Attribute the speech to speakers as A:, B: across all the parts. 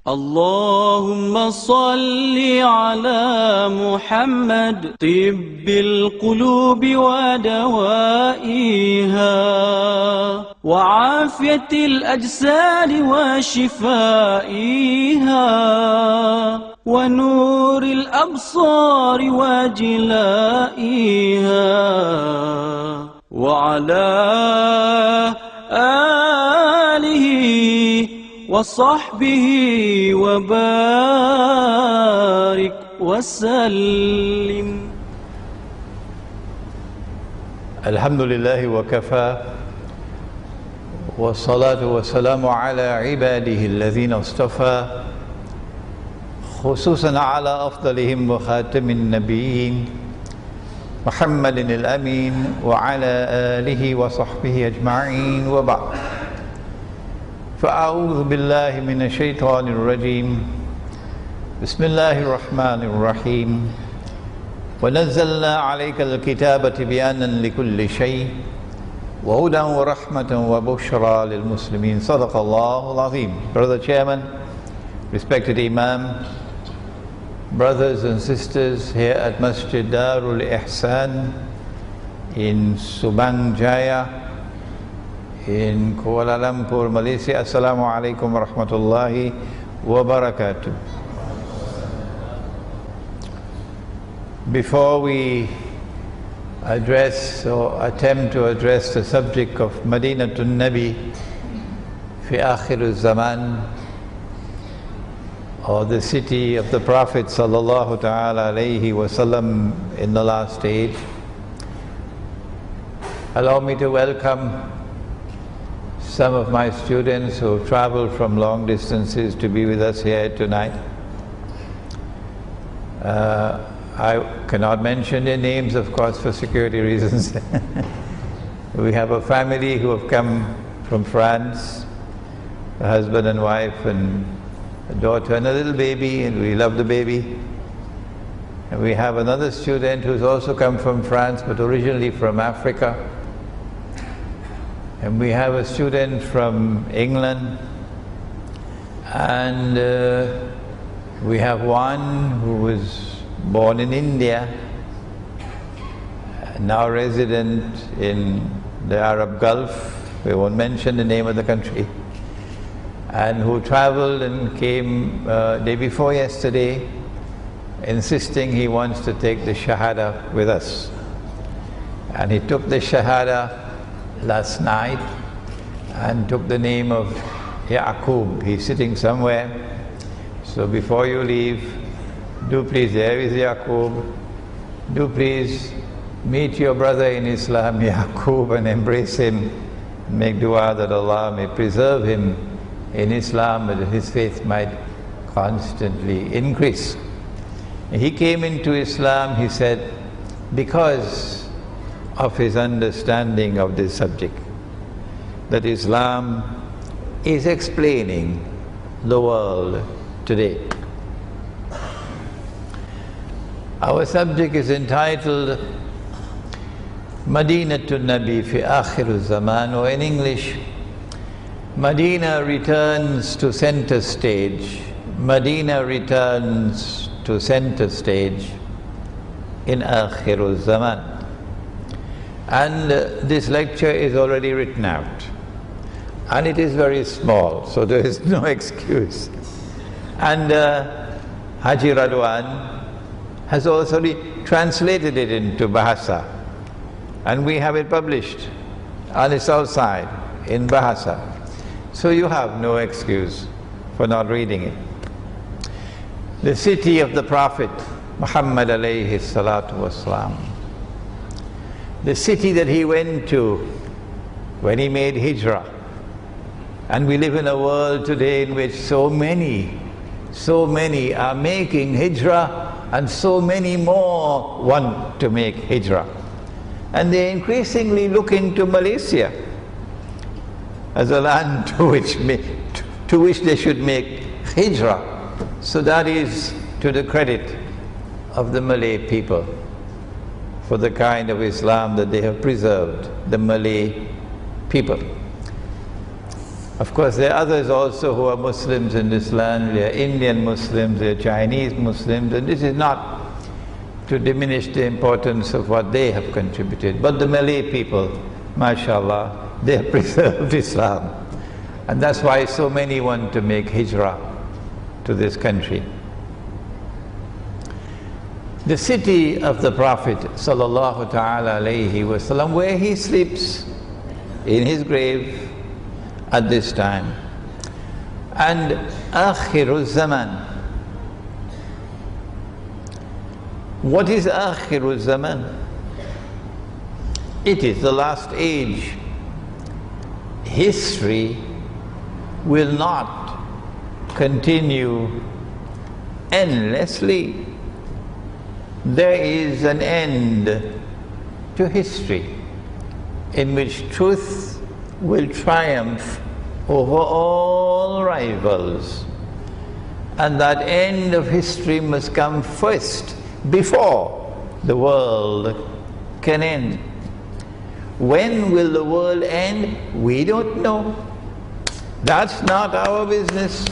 A: اللهم صل على محمد طب القلوب ودوائها وعافية الأجساد وشفائها ونور الأبصار وجلائها وعلى آله وصحبه وبارك وسلم.
B: الحمد لله وكفى والصلاة والسلام على عباده الذين اصطفى خصوصا على أفضلهم وخاتم النبيين محمد الأمين وعلى آله وصحبه أجمعين وبعد. فأعوذ بالله من الشيطان الرجيم. بسم الله الرحمن الرحيم. ونزلنا عليك الكتاب تبيانا لكل شيء وهدى ورحمة وبشرى للمسلمين. صدق الله العظيم. Brother Chairman, respected Imam, brothers and sisters here at Masjid Darul Ihsan in Subang Jaya in Kuala Lumpur, Malaysia. Assalamu alaikum wa rahmatullahi wa barakatuh. Before we address or attempt to address the subject of Madinah Nabi fi Akhir al-Zaman, or the city of the Prophet sallallahu ta'ala alayhi wasallam in the last age, allow me to welcome some of my students who have traveled from long distances to be with us here tonight. I cannot mention their names, of course, for security reasons. We have a family who have come from France, a husband and wife and a daughter and a little baby, and we love the baby. And we have another student who's also come from France, but originally from Africa. And we have a student from England, and we have one who was born in India, now resident in the Arab Gulf. We won't mention the name of the country, and who traveled and came day before yesterday, insisting he wants to take the Shahada with us. And he took the Shahada last night and took the name of Yaqub. He's sitting somewhere, so before you leave, do please, there is Yaqub, do please meet your brother in Islam, Yaqub, and embrace him, and make dua that Allah may preserve him in Islam, that his faith might constantly increase. He came into Islam, he said, because of his understanding of this subject, that Islam is explaining the world today. Our subject is entitled Madinah Nabi fi Akhir al-Zaman, or in English, Medina returns to center stage. Medina returns to center stage in Akhir al-Zaman. And this lecture is already written out, and it is very small, so there is no excuse. And Haji Radwan has also translated it into Bahasa, and we have it published on its outside in Bahasa. So you have no excuse for not reading it. The city of the Prophet Muhammad alayhi salatu wasalam, the city that he went to when he made hijrah. And we live in a world today in which so many are making hijrah, and so many more want to make hijrah. And they increasingly look into Malaysia as a land to which they should make hijrah. So that is to the credit of the Malay people for the kind of Islam that they have preserved, the Malay people. Of course, there are others also who are Muslims in this land. There are Indian Muslims, there are Chinese Muslims, and this is not to diminish the importance of what they have contributed. But the Malay people, mashallah, they have preserved Islam. And that's why so many want to make hijrah to this country. The city of the Prophet sallallahu ta'ala alayhi wasallam, where he sleeps in his grave at this time. And Akhiru Zaman. What is Akhiru Zaman? It is the last age. History will not continue endlessly. There is an end to history in which truth will triumph over all rivals. And that end of history must come first, before the world can end. When will the world end? We don't know. That's not our business.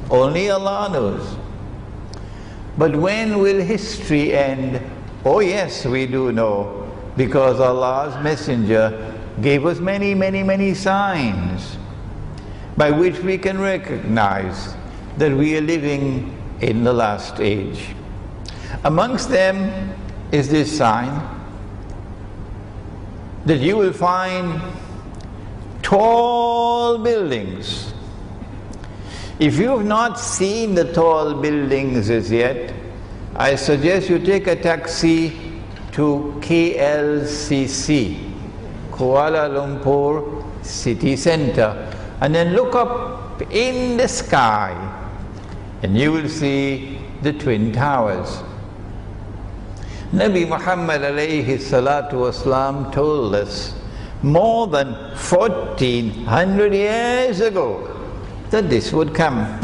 B: Only Allah knows. But when will history end? Oh yes, we do know, because Allah's Messenger gave us many, many, many signs by which we can recognize that we are living in the last age. Amongst them is this sign that you will find tall buildings. If you have not seen the tall buildings as yet, I suggest you take a taxi to KLCC, Kuala Lumpur City Center, and then look up in the sky and you will see the Twin Towers. Nabi Muhammad alayhi salatu wasalam told us more than 1400 years ago that this would come.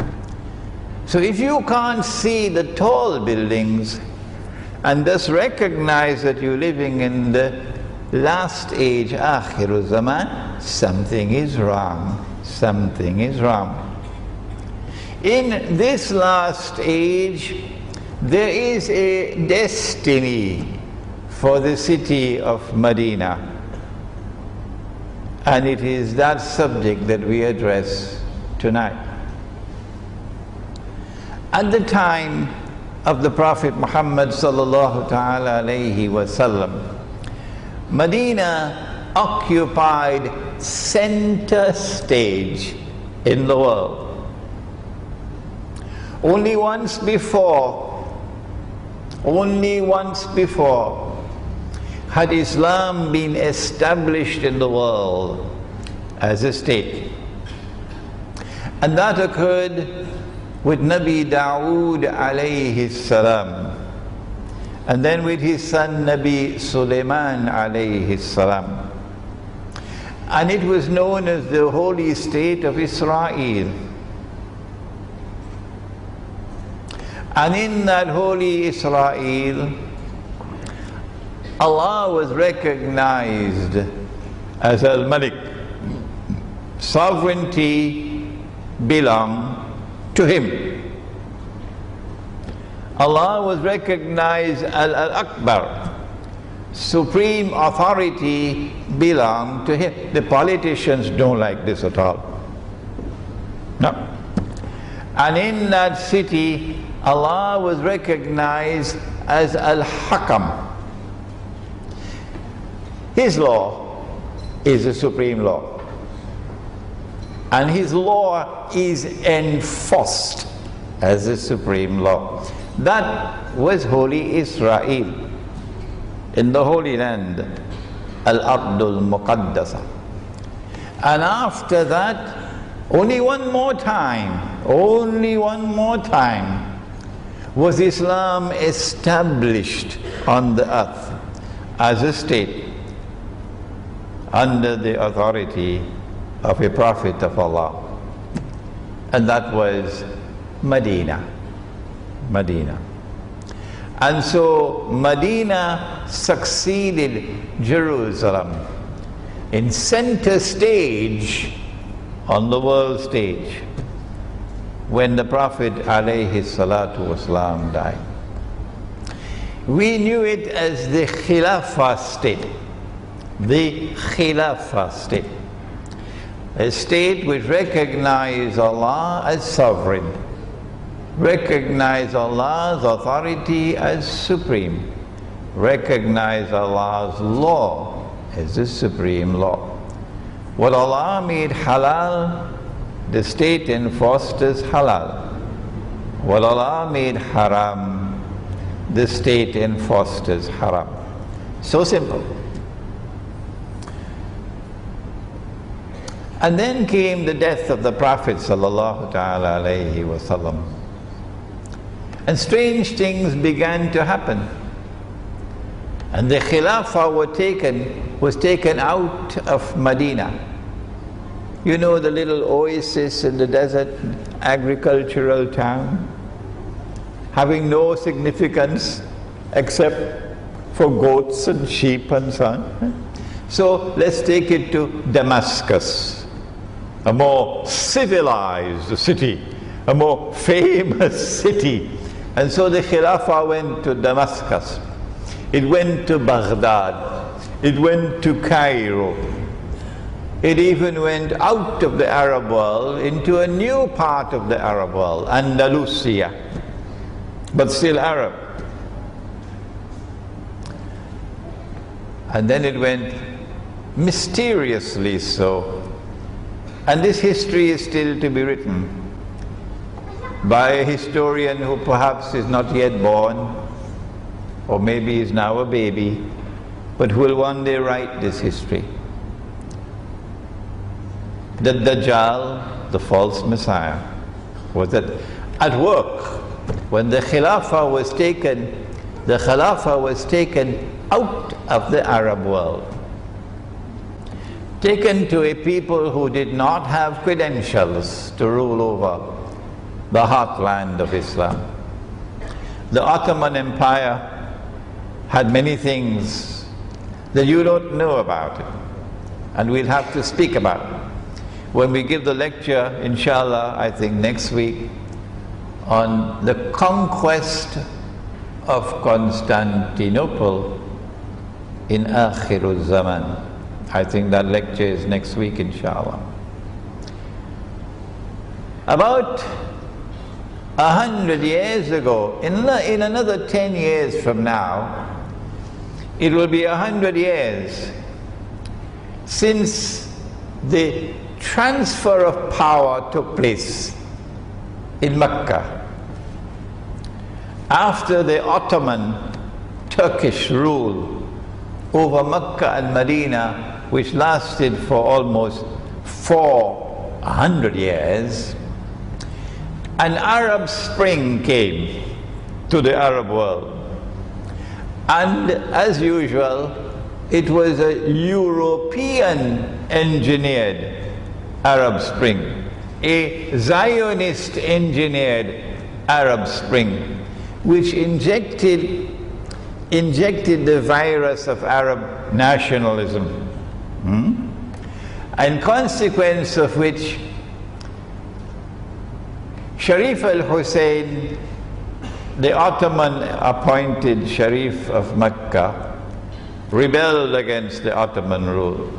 B: So if you can't see the tall buildings and thus recognize that you're living in the last age, Akhiru Zaman, something is wrong. Something is wrong. In this last age, there is a destiny for the city of Medina. And it is that subject that we address tonight. At the time of the Prophet Muhammad sallallahu ta'ala alayhi wasallam, Medina occupied center stage in the world. Only once before had Islam been established in the world as a state. And that occurred with Nabi Dawood alayhi salam, and then with his son Nabi Sulaiman alayhi salam. And it was known as the holy state of Israel. And in that holy Israel, Allah was recognized as Al-Malik. Sovereignty belonged to him. Allah was recognized as Al-Akbar. Supreme authority belonged to him. The politicians don't like this at all. No. And in that city, Allah was recognized as Al-Hakam. His law is the supreme law. And his law is enforced as the supreme law. That was holy Israel, in the Holy Land, Al-Ardul Muqaddasa. And after that, only one more time was Islam established on the earth as a state under the authority of a prophet of Allah. And that was Medina. And so Medina succeeded Jerusalem in center stage on the world stage when the Prophet ﷺ died. We knew it as the Khilafah state. The Khilafah state. A state which recognized Allah as sovereign, recognized Allah's authority as supreme, recognized Allah's law as the supreme law. What Allah made halal, the state enforced as halal. What Allah made haram, the state enforced as haram. So simple. And then came the death of the Prophet sallallahu ta'ala alayhi wasallam. And strange things began to happen. And the Khilafah was taken out of Medina. You know, the little oasis in the desert, agricultural town, having no significance except for goats and sheep and so on. So let's take it to Damascus, a more civilized city, a more famous city. And so the Khilafah went to Damascus. It went to Baghdad. It went to Cairo. It even went out of the Arab world into a new part of the Arab world, Andalusia, but still Arab. And then it went mysteriously so. And this history is still to be written by a historian who perhaps is not yet born, or maybe is now a baby, but who will one day write this history. The Dajjal, the false Messiah, was at work when the Khilafah was taken. The Khilafah was taken out of the Arab world, taken to a people who did not have credentials to rule over the heartland of Islam. The Ottoman Empire had many things that you don't know about it, and we'll have to speak about it when we give the lecture, inshallah, I think next week, on the conquest of Constantinople in Akhirul Zaman. I think that lecture is next week, inshallah. About 100 years ago, in another 10 years from now, it will be 100 years since the transfer of power took place in Mecca. After the Ottoman Turkish rule over Mecca and Medina, which lasted for almost 400 years, an Arab Spring came to the Arab world. And as usual, it was a European engineered Arab Spring, a Zionist engineered Arab Spring, which injected the virus of Arab nationalism, and consequence of which Sharif al-Hussein, the Ottoman appointed Sharif of Mecca, rebelled against the Ottoman rule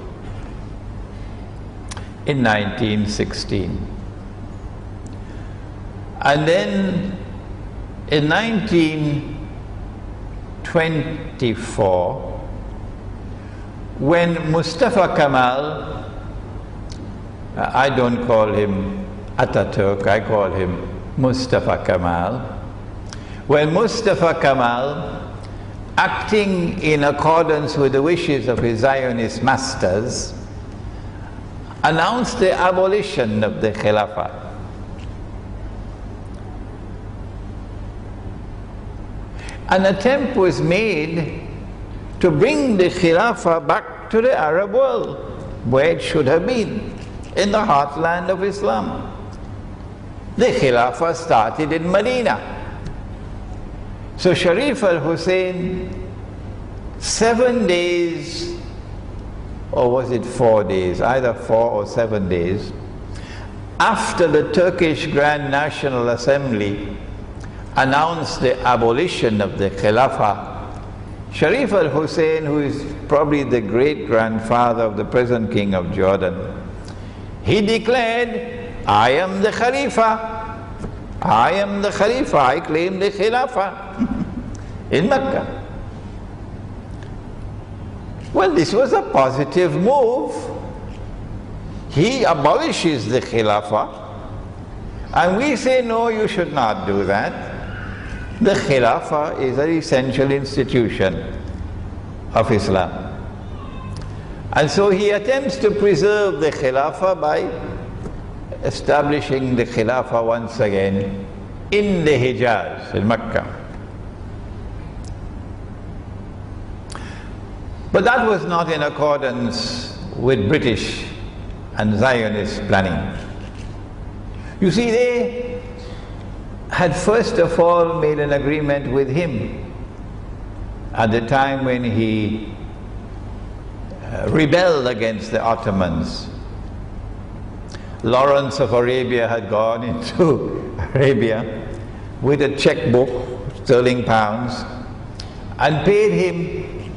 B: in 1916. And then in 1924, when Mustafa Kemal, I don't call him Ataturk, I call him Mustafa Kemal, when Mustafa Kemal, acting in accordance with the wishes of his Zionist masters, announced the abolition of the Khilafah. An attempt was made to bring the Khilafah back to the Arab world, where it should have been, in the heartland of Islam. The Khilafah started in Medina. So Sharif al-Hussein, 7 days, or was it 4 days, either 4 or 7 days, after the Turkish Grand National Assembly announced the abolition of the Khilafah, Sharif al-Hussein, who is probably the great-grandfather of the present king of Jordan, he declared, I am the Khalifa, I am the Khalifa, I claim the Khilafah in Mecca. Well, this was a positive move. He abolishes the Khilafah, and we say, no, you should not do that. The Khilafah is an essential institution of Islam. And so he attempts to preserve the Khilafah by establishing the Khilafah once again in the Hijaz, in Mecca. But that was not in accordance with British and Zionist planning. You see, they had first of all made an agreement with him at the time when he rebelled against the Ottomans. Lawrence of Arabia had gone into Arabia with a checkbook, sterling pounds, and paid him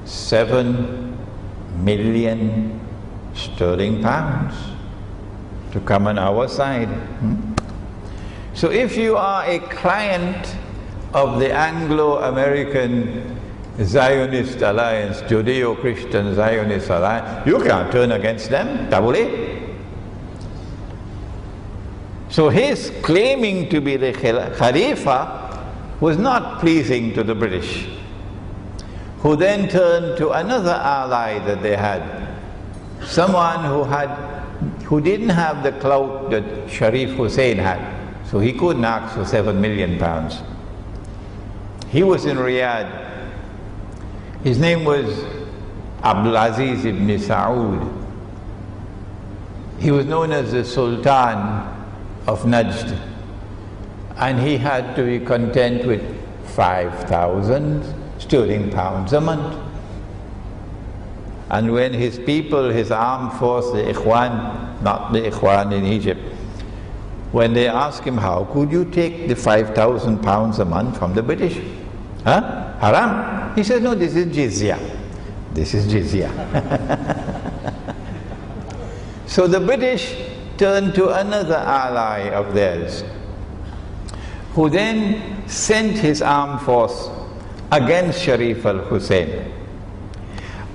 B: 7 million sterling pounds to come on our side. So if you are a client of the Anglo-American Zionist Alliance, Judeo-Christian Zionist Alliance, you can't turn against them, tabule. So his claiming to be the Khalifa was not pleasing to the British, who then turned to another ally that they had, someone who didn't have the clout that Sharif Hussein had. So he couldn't ask for 7 million pounds. He was in Riyadh. His name was Abdulaziz ibn Saud. He was known as the Sultan of Najd. And he had to be content with 5,000 sterling pounds a month. And when his people, his armed force, the Ikhwan, not the Ikhwan in Egypt, when they asked him, how could you take the 5,000 pounds a month from the British? Huh? Haram? He said, no, this is jizya. This is jizya. So the British turned to another ally of theirs, who then sent his armed force against Sharif al-Hussein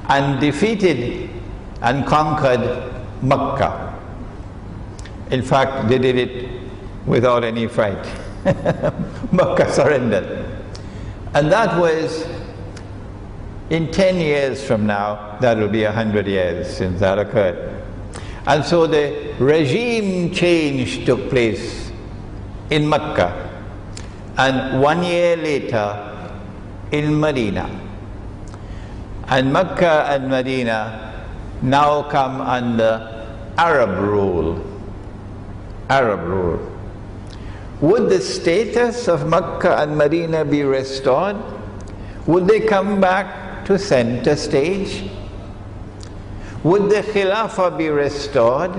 B: and defeated and conquered Mecca. In fact, they did it without any fight. Mecca surrendered. And that was, in 10 years from now, that will be 100 years since that occurred. And so the regime change took place in Mecca, and 1 year later in Medina. And Mecca and Medina now come under Arab rule. Arab rule. Would the status of Mecca and Medina be restored? Would they come back to center stage? Would the Khilafah be restored?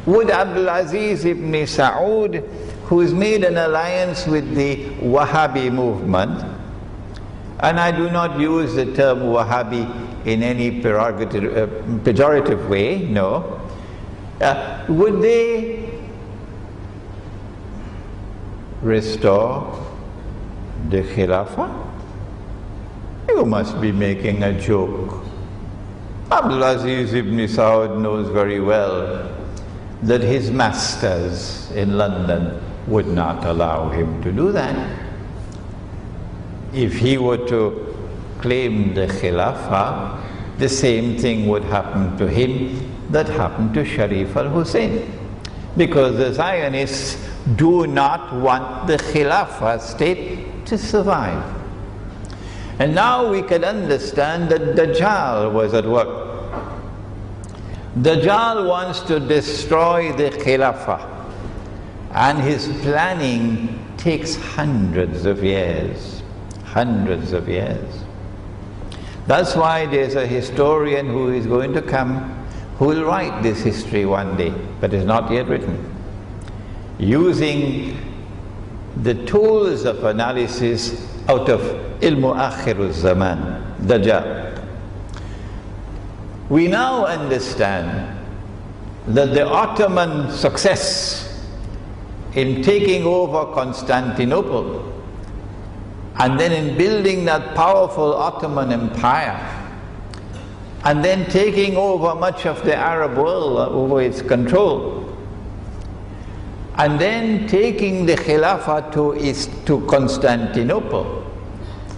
B: Would Abdulaziz ibn Saud, who has made an alliance with the Wahhabi movement, and I do not use the term Wahhabi in any pejorative way, no, would they restore the Khilafah? You must be making a joke. Abdulaziz ibn Saud knows very well that his masters in London would not allow him to do that. If he were to claim the Khilafah, the same thing would happen to him that happened to Sharif al-Hussein. Because the Zionists do not want the Khilafah state to survive. And now we can understand that Dajjal was at work. Dajjal wants to destroy the Khilafah, and his planning takes hundreds of years. Hundreds of years. That's why there's a historian who is going to come who will write this history one day, but is not yet written, using the tools of analysis out of الزمان, Dajjal. We now understand that the Ottoman success in taking over Constantinople and then in building that powerful Ottoman Empire and then taking over much of the Arab world over its control and then taking the Khilafah to Constantinople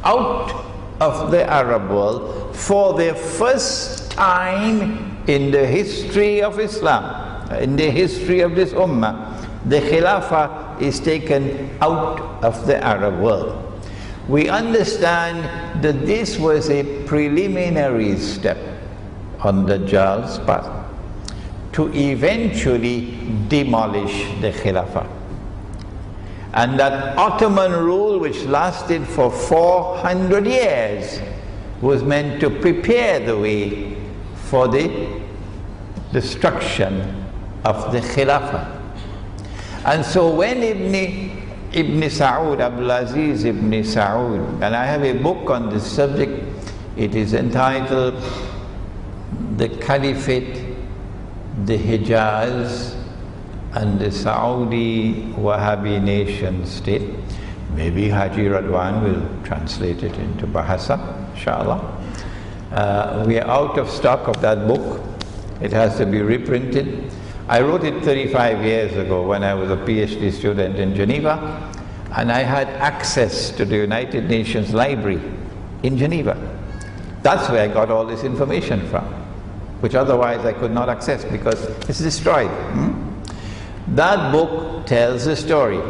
B: out of the Arab world for the first time in the history of Islam, in the history of this Ummah, the Khilafah is taken out of the Arab world. We understand that this was a preliminary step on Dajjal's path to eventually demolish the Khilafah. And that Ottoman rule, which lasted for 400 years, was meant to prepare the way for the destruction of the Khilafah. And so when Ibn Saud, Abdulaziz Ibn Saud, and I have a book on this subject, it is entitled The Caliphate, the Hijaz, and the Saudi Wahhabi nation state. Maybe Haji Radwan will translate it into Bahasa, inshallah. We are out of stock of that book. It has to be reprinted. I wrote it 35 years ago when I was a PhD student in Geneva, and I had access to the United Nations Library in Geneva. That's where I got all this information from, which otherwise I could not access because it's destroyed. That book tells the story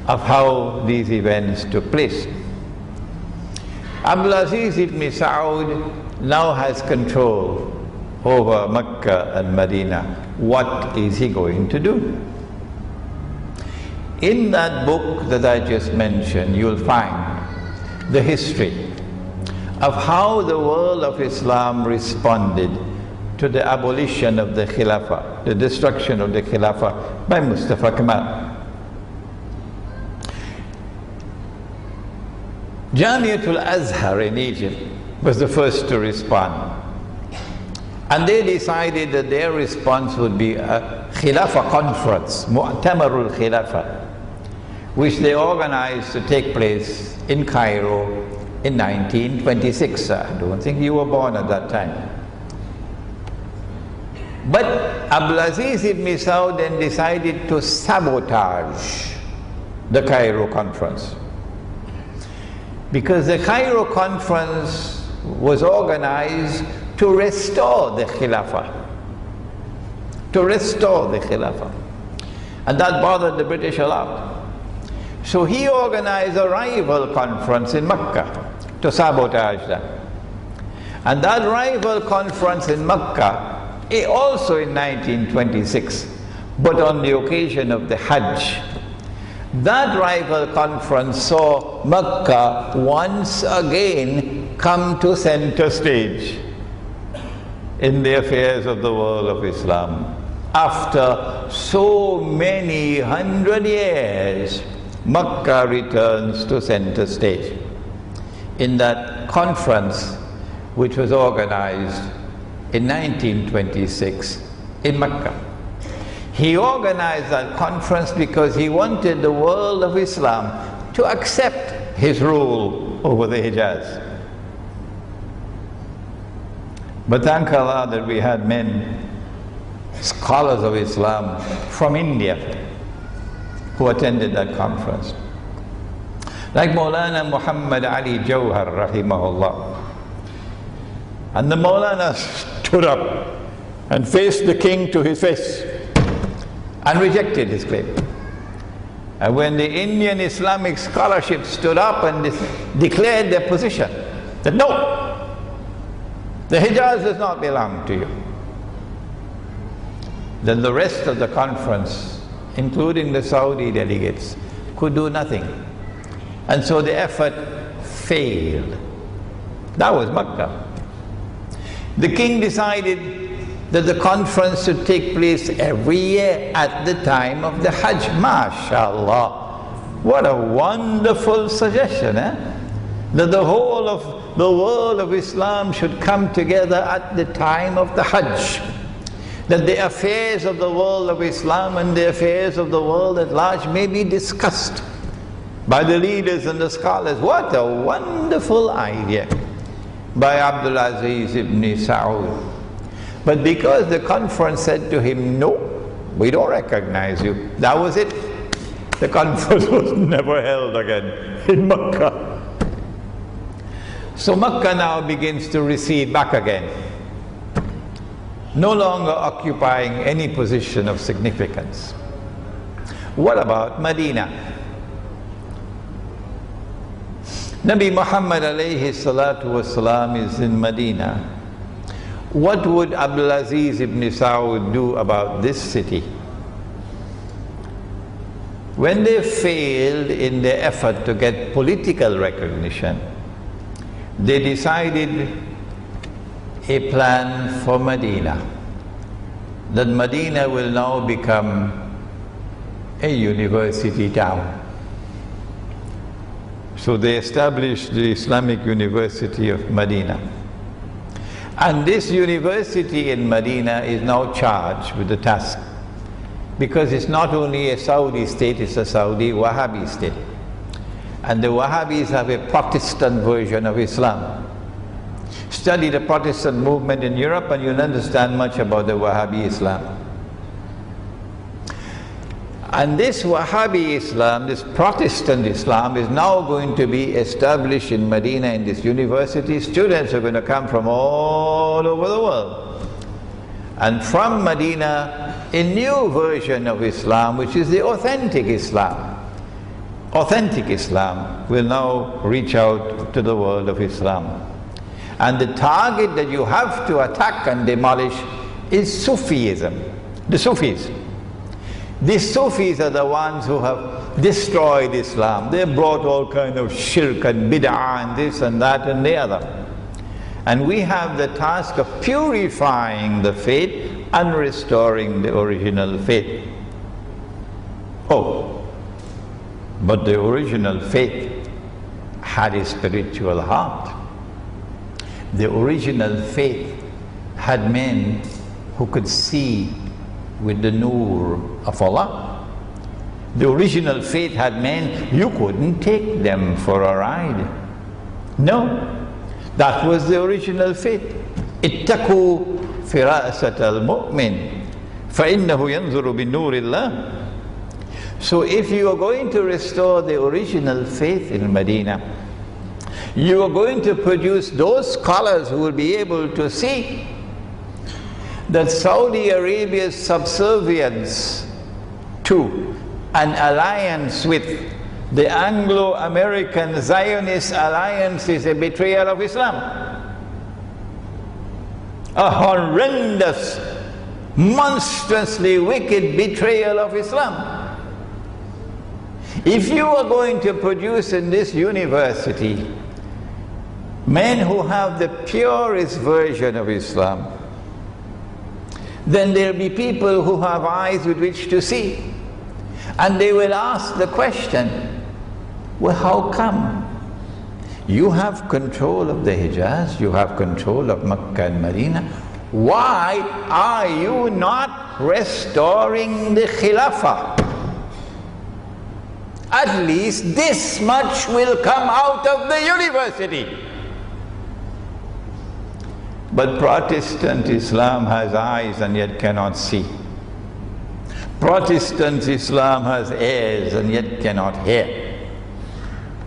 B: of how these events took place. Abdulaziz ibn Saud now has control over Mecca and Medina. What is he going to do? In that book that I just mentioned, you'll find the history of how the world of Islam responded to the abolition of the Khilafah, the destruction of the Khilafah by Mustafa Kemal. Jamiatul Azhar in Egypt was the first to respond. And they decided that their response would be a Khilafah conference, Mu'tamarul Khilafah, which they organized to take place in Cairo in 1926. I don't think you were born at that time. But Abdulaziz ibn Saud then decided to sabotage the Cairo conference, because the Cairo conference was organized to restore the Khilafah. To restore the Khilafah. And that bothered the British a lot. So he organized a rival conference in Mecca to sabotage that. And that rival conference in Mecca, also in 1926, but on the occasion of the Hajj, that rival conference saw Mecca once again come to center stage in the affairs of the world of Islam. After so many 100 years, Mecca returns to center stage in that conference which was organized in 1926 in Mecca. He organized that conference because he wanted the world of Islam to accept his rule over the Hijaz. But thank Allah that we had men, scholars of Islam from India, who attended that conference. Like Maulana Muhammad Ali Jawhar rahimahullah. And the Maulana stood up and faced the king to his face and rejected his claim. And when the Indian Islamic scholarship stood up and declared their position, that no, the Hijaz does not belong to you, then the rest of the conference, including the Saudi delegates, could do nothing. And so the effort failed. That was Makkah. The king decided that the conference should take place every year at the time of the Hajj. MashaAllah. What a wonderful suggestion, eh? That the whole of the world of Islam should come together at the time of the Hajj. That the affairs of the world of Islam and the affairs of the world at large may be discussed by the leaders and the scholars. What a wonderful idea by Abdul Aziz ibn Saud. But because the conference said to him, no, we don't recognize you, that was it. The conference was never held again in Makkah. So Makkah now begins to recede back again, no longer occupying any position of significance. What about Medina? Nabi Muhammad alayhi salatu wasalam is in Medina. What would Abdul Aziz ibn Saud do about this city? When they failed in their effort to get political recognition, they decided a plan for Medina. That Medina will now become a university town. So they established the Islamic University of Medina. And this university in Medina is now charged with the task, because it's not only a Saudi state, it's a Saudi Wahhabi state. And the Wahhabis have a Protestant version of Islam. Study the Protestant movement in Europe and you'll understand much about the Wahhabi Islam. And this Wahhabi Islam, this Protestant Islam, is now going to be established in Medina in this university. Students are going to come from all over the world. And from Medina, a new version of Islam, which is the authentic Islam. Authentic Islam will now reach out to the world of Islam. And the target that you have to attack and demolish is Sufism, the Sufis. These Sufis are the ones who have destroyed Islam. They brought all kind of shirk and bid'ah and this and that and the other. And we have the task of purifying the faith and restoring the original faith. Oh, but the original faith had a spiritual heart. The original faith had men who could see with the nur of Allah. The original faith had men, you couldn't take them for a ride. No, that was the original faith. اتقوا فراسة المؤمن فإنه ينظر بنور الله. So if you are going to restore the original faith in Medina, you are going to produce those scholars who will be able to see that Saudi Arabia's subservience to an alliance with the Anglo-American Zionist alliance is a betrayal of Islam. A horrendous, monstrously wicked betrayal of Islam. If you are going to produce in this university men who have the purest version of Islam, then there will be people who have eyes with which to see. And they will ask the question, well, how come? You have control of the Hijaz, you have control of Makkah and Medina. Why are you not restoring the Khilafah? At least this much will come out of the university. But Protestant Islam has eyes and yet cannot see. Protestant Islam has ears and yet cannot hear.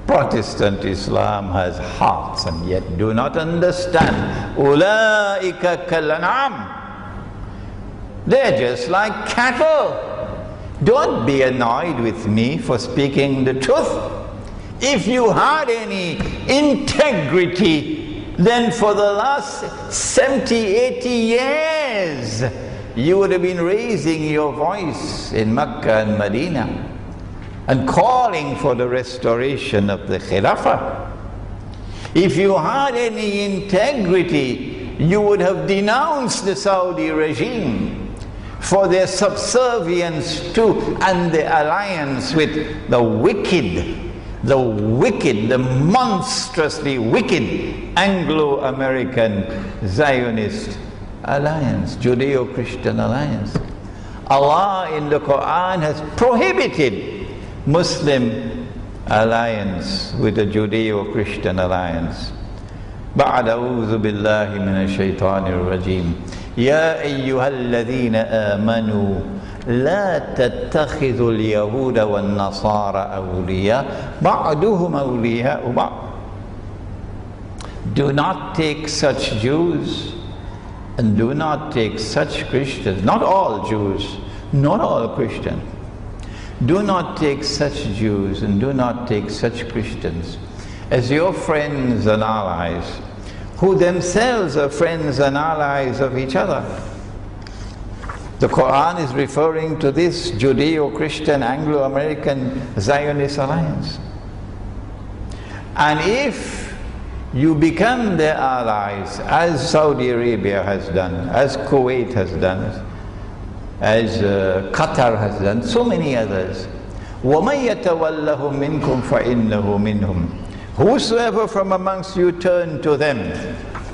B: Protestant Islam has hearts and yet do not understand. Ulaika kal-an'am. They're just like cattle. Don't be annoyed with me for speaking the truth. If you had any integrity, then for the last 70, 80 years, you would have been raising your voice in Makkah and Medina and calling for the restoration of the Khilafah. If you had any integrity, you would have denounced the Saudi regime for their subservience to and the alliance with the monstrously wicked Anglo-American Zionist alliance, Judeo-Christian alliance. Allah in the Quran has prohibited Muslim alliance with a Judeo-Christian alliance. بعد أعوذ بالله من الشيطان الرجيم يا أيها الذين آمنوا لا تتخذوا اليهود والنصارى أولياء بعضهم أولياء بعض. Do not take such Jews and do not take such Christians, not all Jews, not all Christians. Do not take such Jews and do not take such Christians as your friends and allies, who themselves are friends and allies of each other. The Quran is referring to this Judeo-Christian Anglo-American Zionist alliance. And if you become their allies, as Saudi Arabia has done, as Kuwait has done, as Qatar has done, so many others, وَمَن يَتَوَلَّهُم مِّنكُمْ فَإِنَّهُ مِنْهُمْ. Whosoever from amongst you turn to them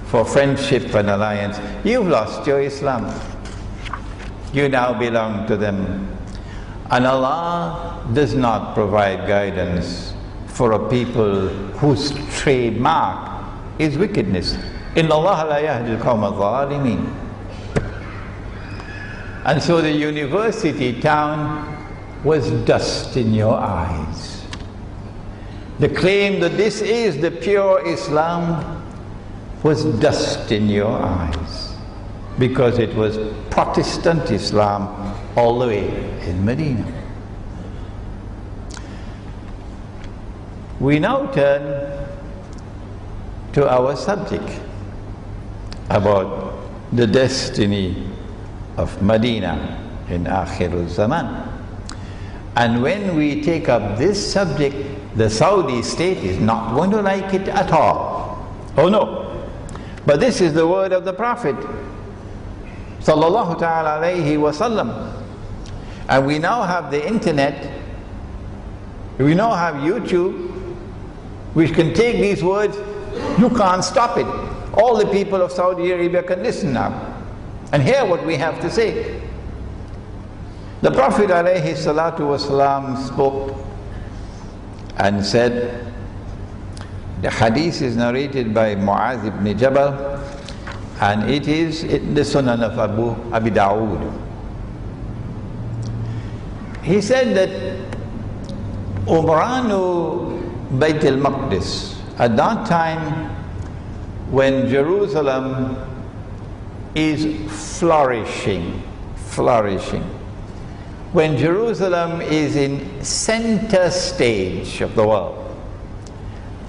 B: for friendship and alliance, you've lost your Islam. You now belong to them. And Allah does not provide guidance for a people whose trademark is wickedness. إِنَّ اللَّهَ لَا يَهْدِي الْقَوْمَ الظَّالِمِينَ. And so the university town was dust in your eyes. The claim that this is the pure Islam was dust in your eyes, because it was Protestant Islam all the way in Medina. We now turn to our subject about the destiny of Medina in Akhirul Zaman. And when we take up this subject, the Saudi state is not going to like it at all. Oh no. But this is the word of the Prophet sallallahu ta'ala alayhi wa sallam. And we now have the internet, we now have YouTube, which can take these words. You can't stop it. All the people of Saudi Arabia can listen now and hear what we have to say. The Prophet alayhi salatu wasalam spoke and said, the hadith is narrated by Mu'adh ibn Jabal, and it is in the Sunan of Abi Dawood. He said that Umranu Bayt al-Maqdis, at that time when Jerusalem is flourishing, when Jerusalem is in center stage of the world,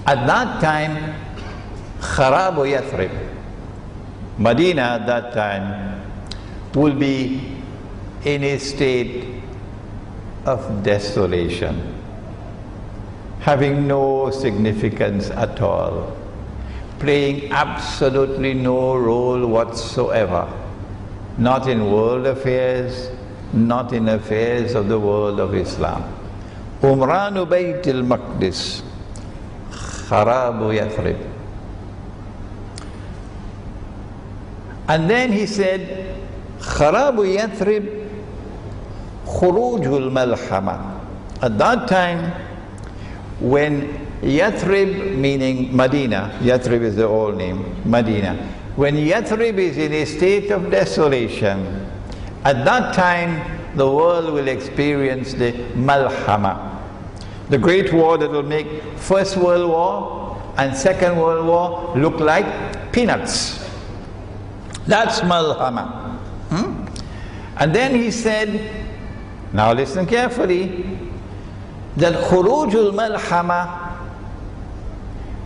B: at that time, Kharabu Yathrib, Medina at that time, will be in a state of desolation, having no significance at all, playing absolutely no role whatsoever, not in world affairs, not in affairs of the world of Islam. Umranu Bayt al-Maqdis, Kharabu Yathrib. And then he said, Kharabu Yathrib, Khurujul Malhama. At that time, when Yathrib, meaning Medina, Yathrib is the old name, Medina, when Yathrib is in a state of desolation, at that time the world will experience the Malhama, the great war that will make First World War and Second World War look like peanuts. That's Malhama. And then he said, now listen carefully, that Khurujul Malhama,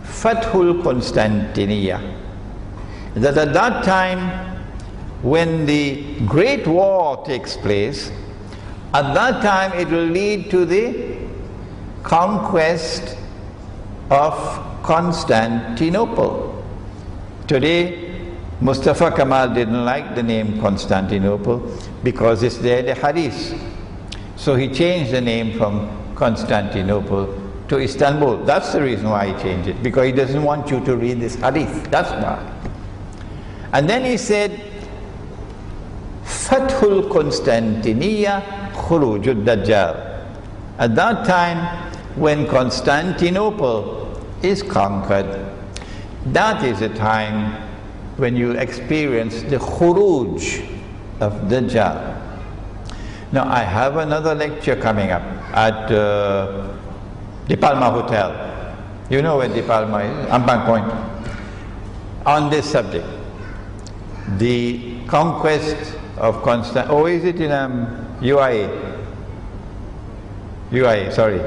B: Fathul Constantiniya, that at that time when the Great War takes place, at that time it will lead to the conquest of Constantinople. Today Mustafa Kamal didn't like the name Constantinople because it's there in the hadith. So he changed the name from Constantinople to Istanbul. That's the reason why he changed it, because he doesn't want you to read this hadith. That's why. And then he said, Fathul Constantiniya Khurujud Dajjal. At that time, when Constantinople is conquered, that is a time when you experience the Khuruj of Dajjal. Now, I have another lecture coming up at De Palma Hotel. You know where De Palma is? Ampang Point. On this subject. The conquest of Constantinople. Oh, is it in UAE? UAE, sorry.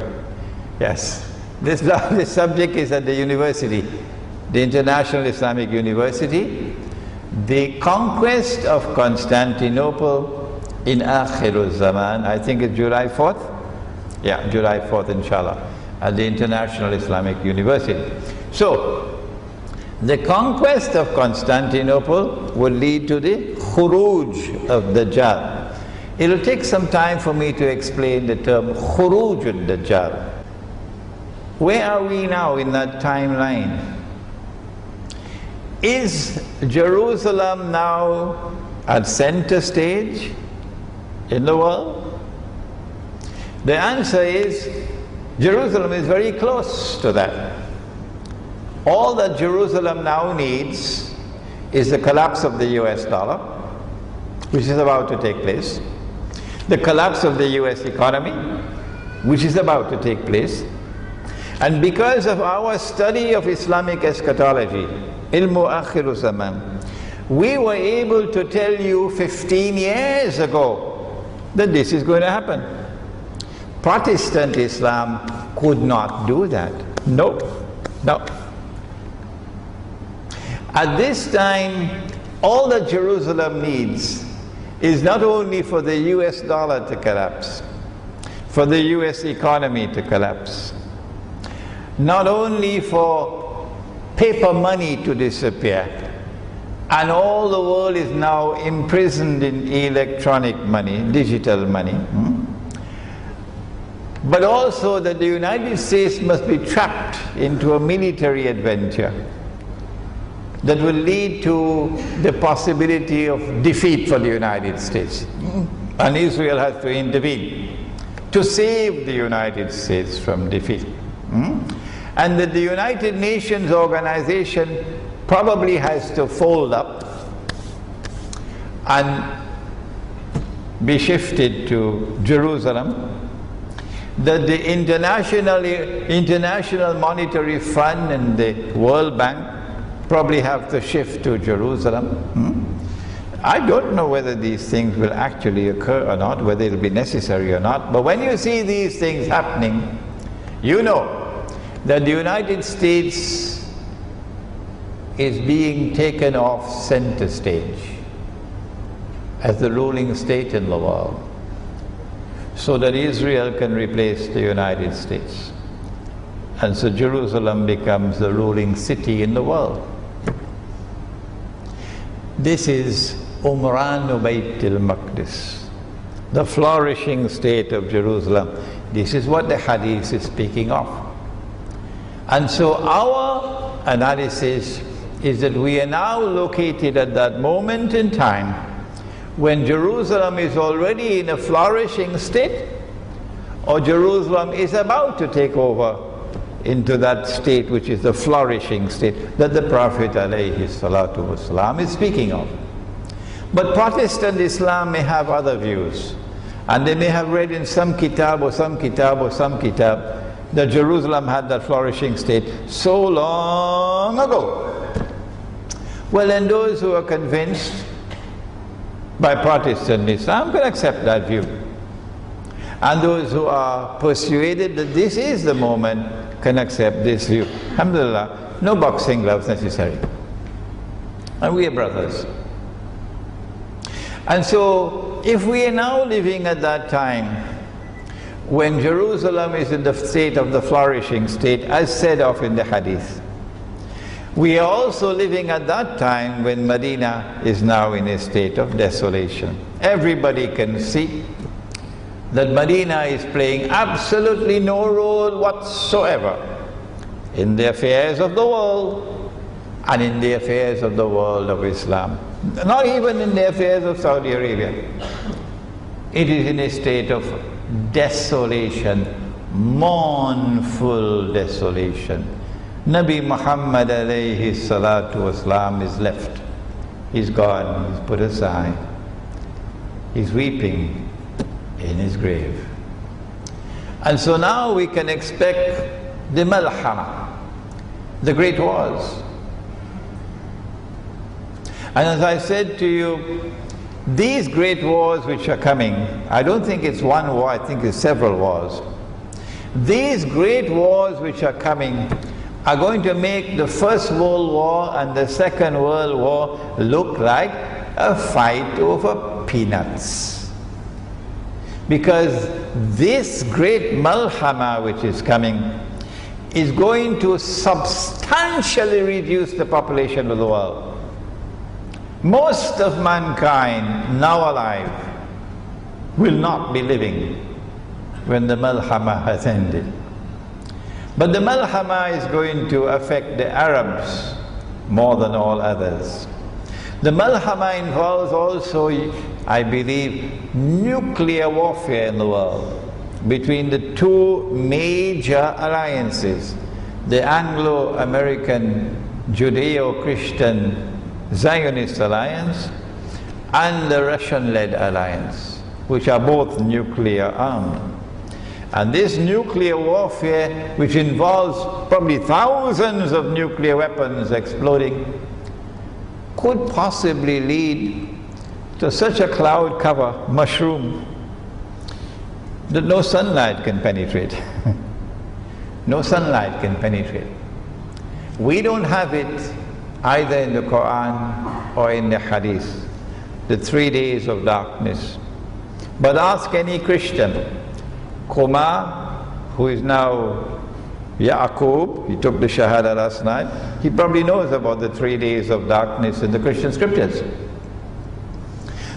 B: Yes. This subject is at the university, the International Islamic University. The conquest of Constantinople in Akhirul Zaman, I think it's July 4th? Yeah, July 4th, inshallah, at the International Islamic University. So, the conquest of Constantinople will lead to the Khuruj of Dajjal. It'll take some time for me to explain the term Khuruj al-Dajjal. Where are we now in that timeline? Is Jerusalem now at center stage in the world? The answer is Jerusalem is very close to that. All that Jerusalem now needs is the collapse of the US dollar, which is about to take place, the collapse of the US economy, which is about to take place, and because of our study of Islamic eschatology, Ilmu Akhirul Zaman, we were able to tell you 15 years ago that this is going to happen. Protestant Islam could not do that. No, no. At this time, all that Jerusalem needs is not only for the US dollar to collapse, for the US economy to collapse, not only for paper money to disappear, and all the world is now imprisoned in electronic money, digital money, but also that the United States must be trapped into a military adventure that will lead to the possibility of defeat for the United States. And Israel has to intervene to save the United States from defeat. And that the United Nations organization probably has to fold up and be shifted to Jerusalem, that the International Monetary Fund and the World Bank probably have to shift to Jerusalem. I don't know whether these things will actually occur or not, whether it will be necessary or not, but when you see these things happening, you know that the United States is being taken off center stage as the ruling state in the world, so that Israel can replace the United States. And so Jerusalem becomes the ruling city in the world. This is Umran Bayt al-Maqdis, the flourishing state of Jerusalem. This is what the hadith is speaking of. And so our analysis is that we are now located at that moment in time when Jerusalem is already in a flourishing state, or Jerusalem is about to take over into that state which is the flourishing state that the Prophet ﷺ is speaking of. But Protestant Islam may have other views, and they may have read in some kitab or some kitab or some kitab that Jerusalem had that flourishing state so long ago. Well, then those who are convinced by Protestant Islam can accept that view. And those who are persuaded that this is the moment can accept this view. Alhamdulillah, no boxing gloves necessary. And we are brothers. And so, if we are now living at that time when Jerusalem is in the state of the flourishing state, as said of in the hadith, We are also living at that time when Medina is now in a state of desolation. Everybody can see that Medina is playing absolutely no role whatsoever in the affairs of the world and in the affairs of the world of Islam. Not even in the affairs of Saudi Arabia. It is in a state of desolation, mournful desolation. Nabi Muhammad alayhi salatu wasalam is left. He's gone, he's put aside. He's weeping in his grave. And so now we can expect the malhama, the great wars. And as I said to you, these great wars which are coming, I don't think it's one war, I think it's several wars. These great wars which are coming are going to make the First World War and the Second World War look like a fight over peanuts. Because this great malhama which is coming is going to substantially reduce the population of the world. Most of mankind now alive will not be living when the malhama has ended. But the malhama is going to affect the Arabs more than all others. The malhama involves also, I believe, nuclear warfare in the world between the two major alliances, the Anglo-American Judeo-Christian Zionist alliance and the Russian-led alliance, which are both nuclear armed. And this nuclear warfare, which involves probably thousands of nuclear weapons exploding, could possibly lead to such a cloud cover, mushroom, that no sunlight can penetrate. No sunlight can penetrate. We don't have it either in the Quran or in the Hadith, the 3 days of darkness. But ask any Christian, Kumar, who is now Yaqub, he took the Shahada last night, he probably knows about the 3 days of darkness in the Christian scriptures.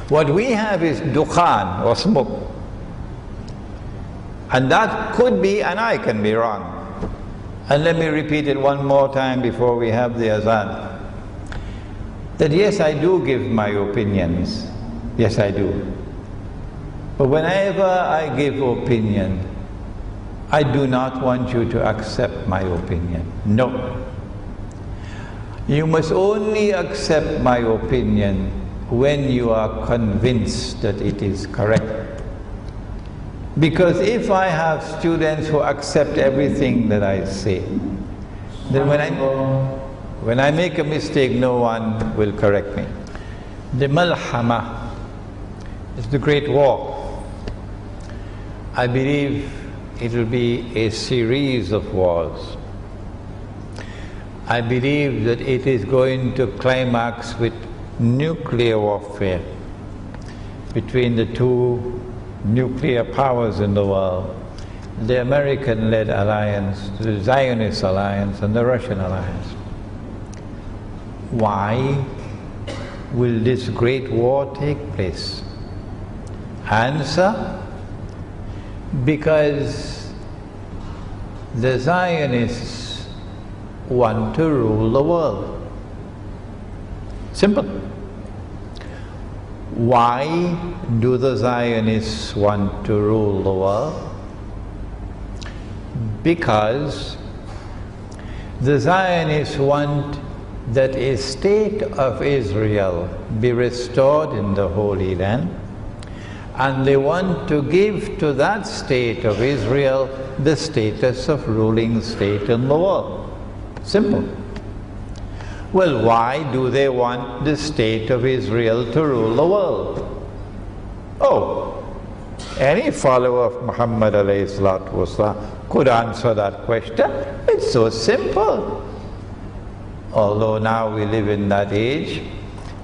B: What we have is dukhan, or smoke. And that could be, and I can be wrong. And let me repeat it one more time before we have the azan. That yes, I do give my opinions. Yes, I do. But whenever I give opinion, I do not want you to accept my opinion. No. You must only accept my opinion when you are convinced that it is correct. Because if I have students who accept everything that I say, then when I make a mistake, no one will correct me. The malhama is the great war. I believe it will be a series of wars. I believe that it is going to climax with nuclear warfare between the two nuclear powers in the world, the American-led alliance, the Zionist alliance, and the Russian alliance. Why will this great war take place? Answer: because the Zionists want to rule the world. Simple. Why do the Zionists want to rule the world? Because the Zionists want that a state of Israel be restored in the Holy Land, and they want to give to that state of Israel the status of ruling state in the world. Simple. Well, why do they want the state of Israel to rule the world? Oh, any follower of Muhammad alayhi salatu wasalam could answer that question. It's so simple. Although now we live in that age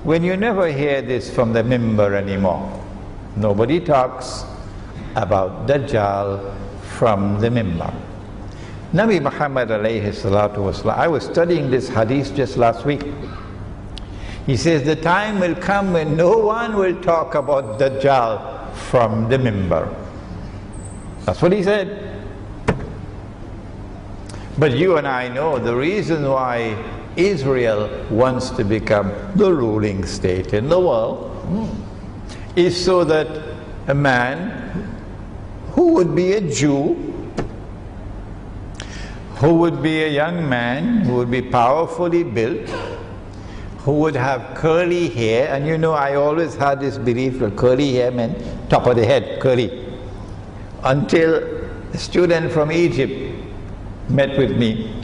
B: when you never hear this from the mimbar anymore. Nobody talks about Dajjal from the mimbar. Nabi Muhammad alayhi salatu wasalam, I was studying this hadith just last week. He says, the time will come when no one will talk about Dajjal from the mimbar. That's what he said. But you and I know the reason why Israel wants to become the ruling state in the world is so that a man who would be a Jew, who would be a young man, who would be powerfully built, who would have curly hair, and you know I always had this belief that curly hair meant top of the head, curly, until a student from Egypt met with me.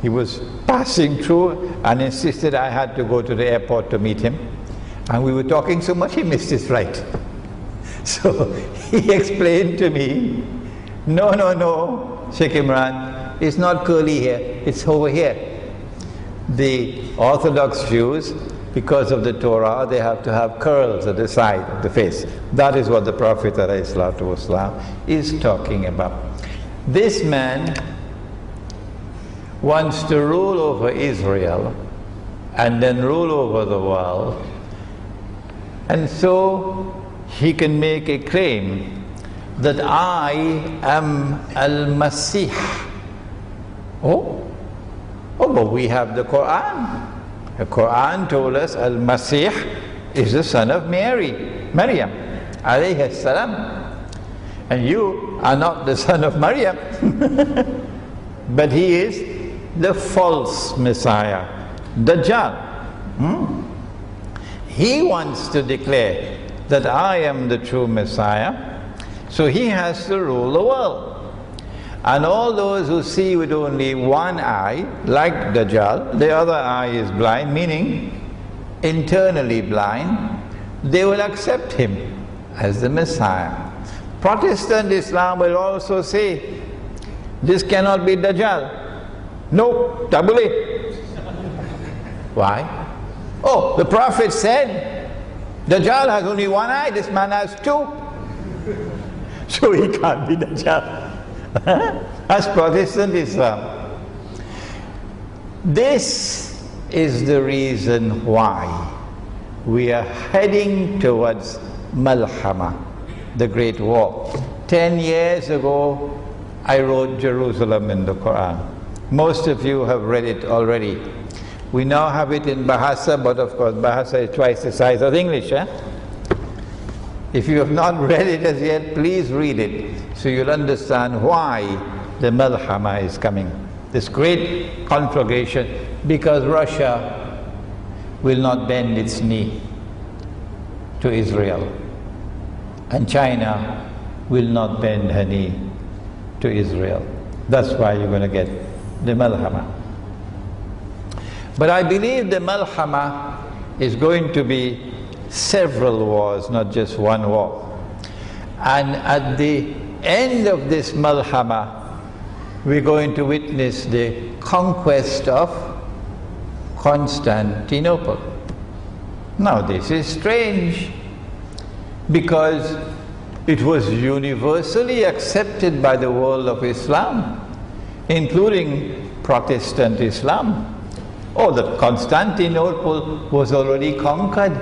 B: He was passing through and insisted I had to go to the airport to meet him, and we were talking so much he missed his flight. So he explained to me, no, Sheikh Imran, it's not curly hair, it's over here. The Orthodox Jews, because of the Torah, they have to have curls at the side of the face. That is what the Prophet ﷺ is talking about. This man wants to rule over Israel and then rule over the world, and so he can make a claim that I am Al-Masih. But we have the Quran. The Quran told us Al-Masih is the son of Maryam alayhi salam. And you are not the son of Maryam. But he is the false Messiah, Dajjal. He wants to declare that I am the true Messiah, so he has to rule the world. And all those who see with only one eye, like Dajjal, the other eye is blind, meaning internally blind, they will accept him as the Messiah. Protestant Islam will also say, this cannot be Dajjal. No, tabule. Why? Oh, the Prophet said, Dajjal has only one eye, this man has two. So he can't be Dajjal. That's Protestant Islam. This is the reason why we are heading towards Malhama, the Great War. 10 years ago, I wrote Jerusalem in the Quran. Most of you have read it already. We now have it in Bahasa, but of course Bahasa is twice the size of English. If you have not read it as yet, please read it, so you'll understand why the Malhama is coming. This great conflagration, because Russia will not bend its knee to Israel, and China will not bend her knee to Israel. That's why you're going to get the Malhama. But I believe the Malhama is going to be several wars, not just one war. And at the end of this Malhama, we're going to witness the conquest of Constantinople. Now this is strange, because it was universally accepted by the world of Islam, including Protestant Islam. Oh, that Constantinople was already conquered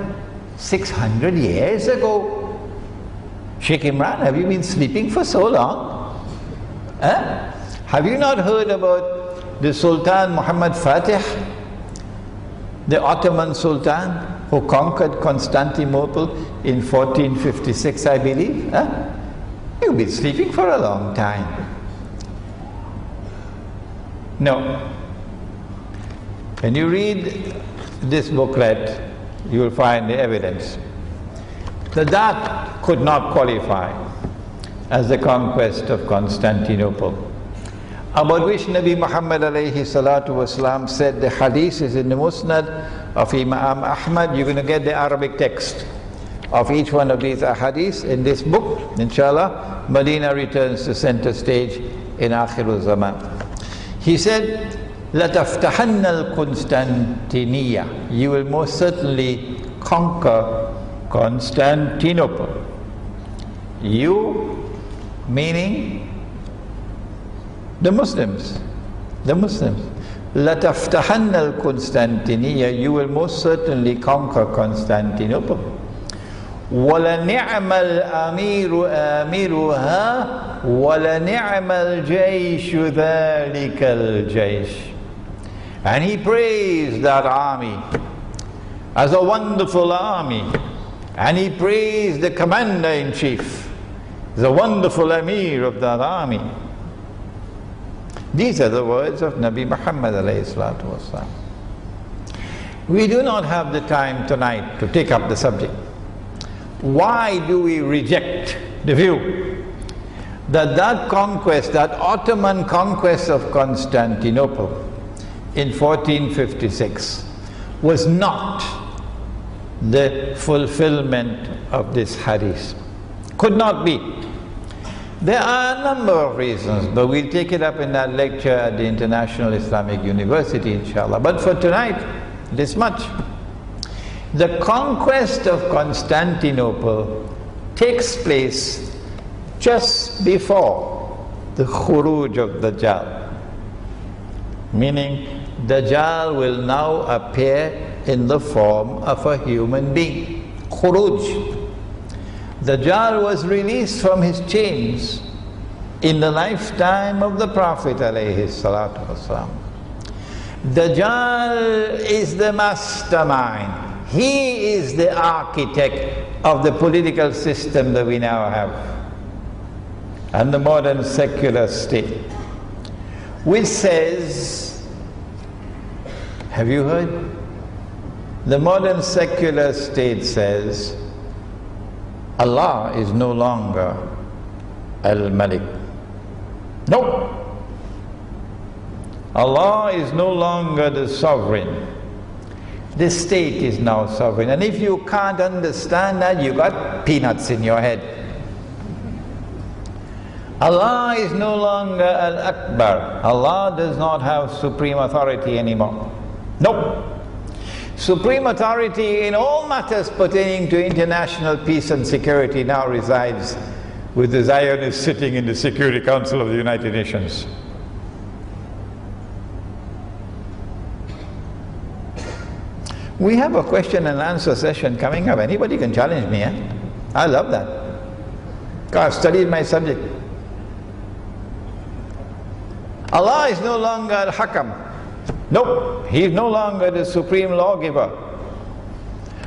B: 600 years ago. Sheikh Imran, have you been sleeping for so long? Have you not heard about the Sultan Muhammad Fatih, the Ottoman Sultan who conquered Constantinople in 1456, I believe? You've been sleeping for a long time. No. When you read this booklet, you will find the evidence that could not qualify as the conquest of Constantinople, about which Nabi Muhammad alayhi salatu wasalam said, the hadith is in the Musnad of Imam Ahmad. You're going to get the Arabic text of each one of these ahadith in this book, inshallah. Medina returns to center stage in Akhirul Zaman. He said, لَتَفْتَحَنَّ الْقُنْسْتَنْتِنِيَّةِ, you will most certainly conquer Constantinople. You, meaning The Muslims. The Muslims. لَتَفْتَحَنَّ الْقُسْطَنْطِينِيَّةَ, you will most certainly conquer Constantinople. وَلَنِعْمَ الْأَمِيرُ آمِرُهَا وَلَنِعْمَ الْجَيْشُ ذَلِكَ الْجَيْشُ. And he praised that army as a wonderful army. And he praised the commander-in-chief, the wonderful Amir of that army. These are the words of Nabi Muhammad alayhi salatu wasalam. We do not have the time tonight to take up the subject. Why do we reject the view that that conquest, that Ottoman conquest of Constantinople in 1456 was not the fulfillment of this hadith? Could not be. There are a number of reasons, but we'll take it up in that lecture at the International Islamic University, inshallah. But for tonight, this much. The conquest of Constantinople takes place just before the khuruj of Dajjal. Meaning, Dajjal will now appear in the form of a human being. Khuruj. Dajjal was released from his chains in the lifetime of the Prophet alayhi salatu wasalam. Dajjal is the mastermind. He is the architect of the political system that we now have, and the modern secular state, which says, have you heard? The modern secular state says, Allah is no longer Al-Malik. No. Allah is no longer the sovereign. The state is now sovereign. And if you can't understand that, you got peanuts in your head. Allah is no longer Al-Akbar. Allah does not have supreme authority anymore. No. Supreme authority in all matters pertaining to international peace and security now resides with the Zionists sitting in the Security Council of the United Nations. We have a question and answer session coming up. Anybody can challenge me, eh? I love that. God, I've studied my subject. Allah is no longer Al-Hakam. No, He is no longer the supreme lawgiver.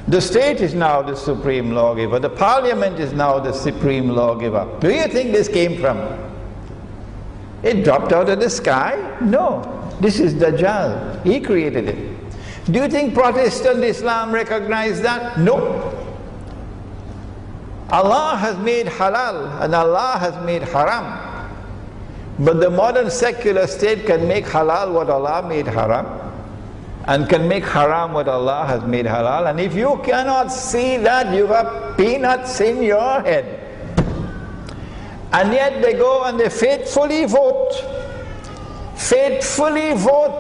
B: The state is now the supreme lawgiver. The parliament is now the supreme lawgiver. Do you think this came from? It dropped out of the sky? No. This is Dajjal. He created it. Do you think Protestant Islam recognized that? No. Allah has made halal and Allah has made haram. But the modern secular state can make halal what Allah made haram, and can make haram what Allah has made halal. And if you cannot see that, you have peanuts in your head. And yet they go and they faithfully vote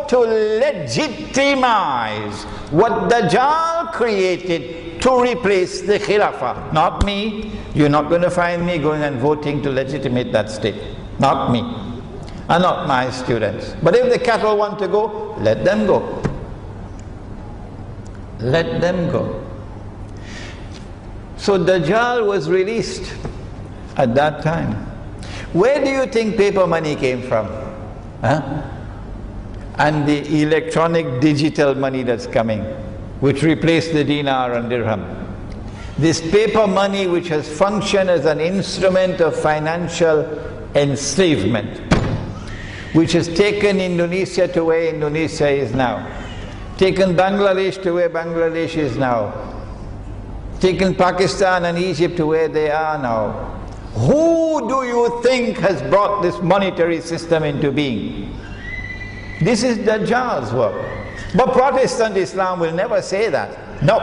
B: to legitimize what Dajjal created to replace the Khilafah. Not me. You're not going to find me going and voting to legitimate that state. Not me. And not my students. But if the cattle want to go, let them go. Let them go. So Dajjal was released at that time. Where do you think paper money came from? Huh? And the electronic digital money that's coming, which replaced the dinar and dirham. This paper money which has functioned as an instrument of financial enslavement, which has taken Indonesia to where Indonesia is now, taken Bangladesh to where Bangladesh is now, taken Pakistan and Egypt to where they are now. Who do you think has brought this monetary system into being? This is Dajjal's work. But Protestant Islam will never say that. No.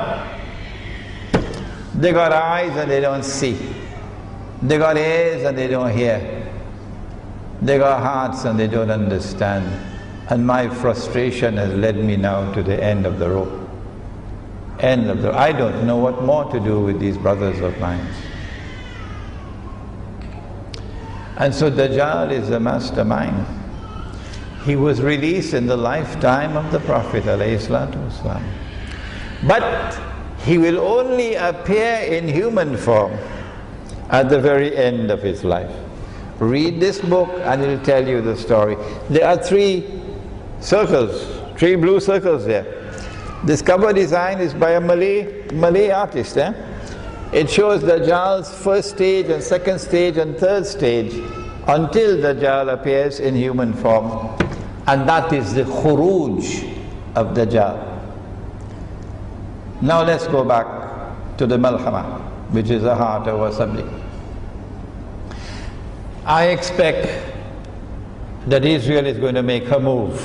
B: They got eyes and they don't see. They got ears and they don't hear. They got hearts and they don't understand. And my frustration has led me now to the end of the rope. I don't know what more to do with these brothers of mine. And so Dajjal is the mastermind. He was released in the lifetime of the Prophet ﷺ. But he will only appear in human form at the very end of his life. Read this book and it will tell you the story. There are 3 circles, 3 blue circles there. This cover design is by a Malay artist. It shows Dajjal's first stage and second stage and third stage until Dajjal appears in human form. And that is the khuruj of Dajjal. Now let's go back to the Malhama, which is the heart of our subject. I expect that Israel is going to make her move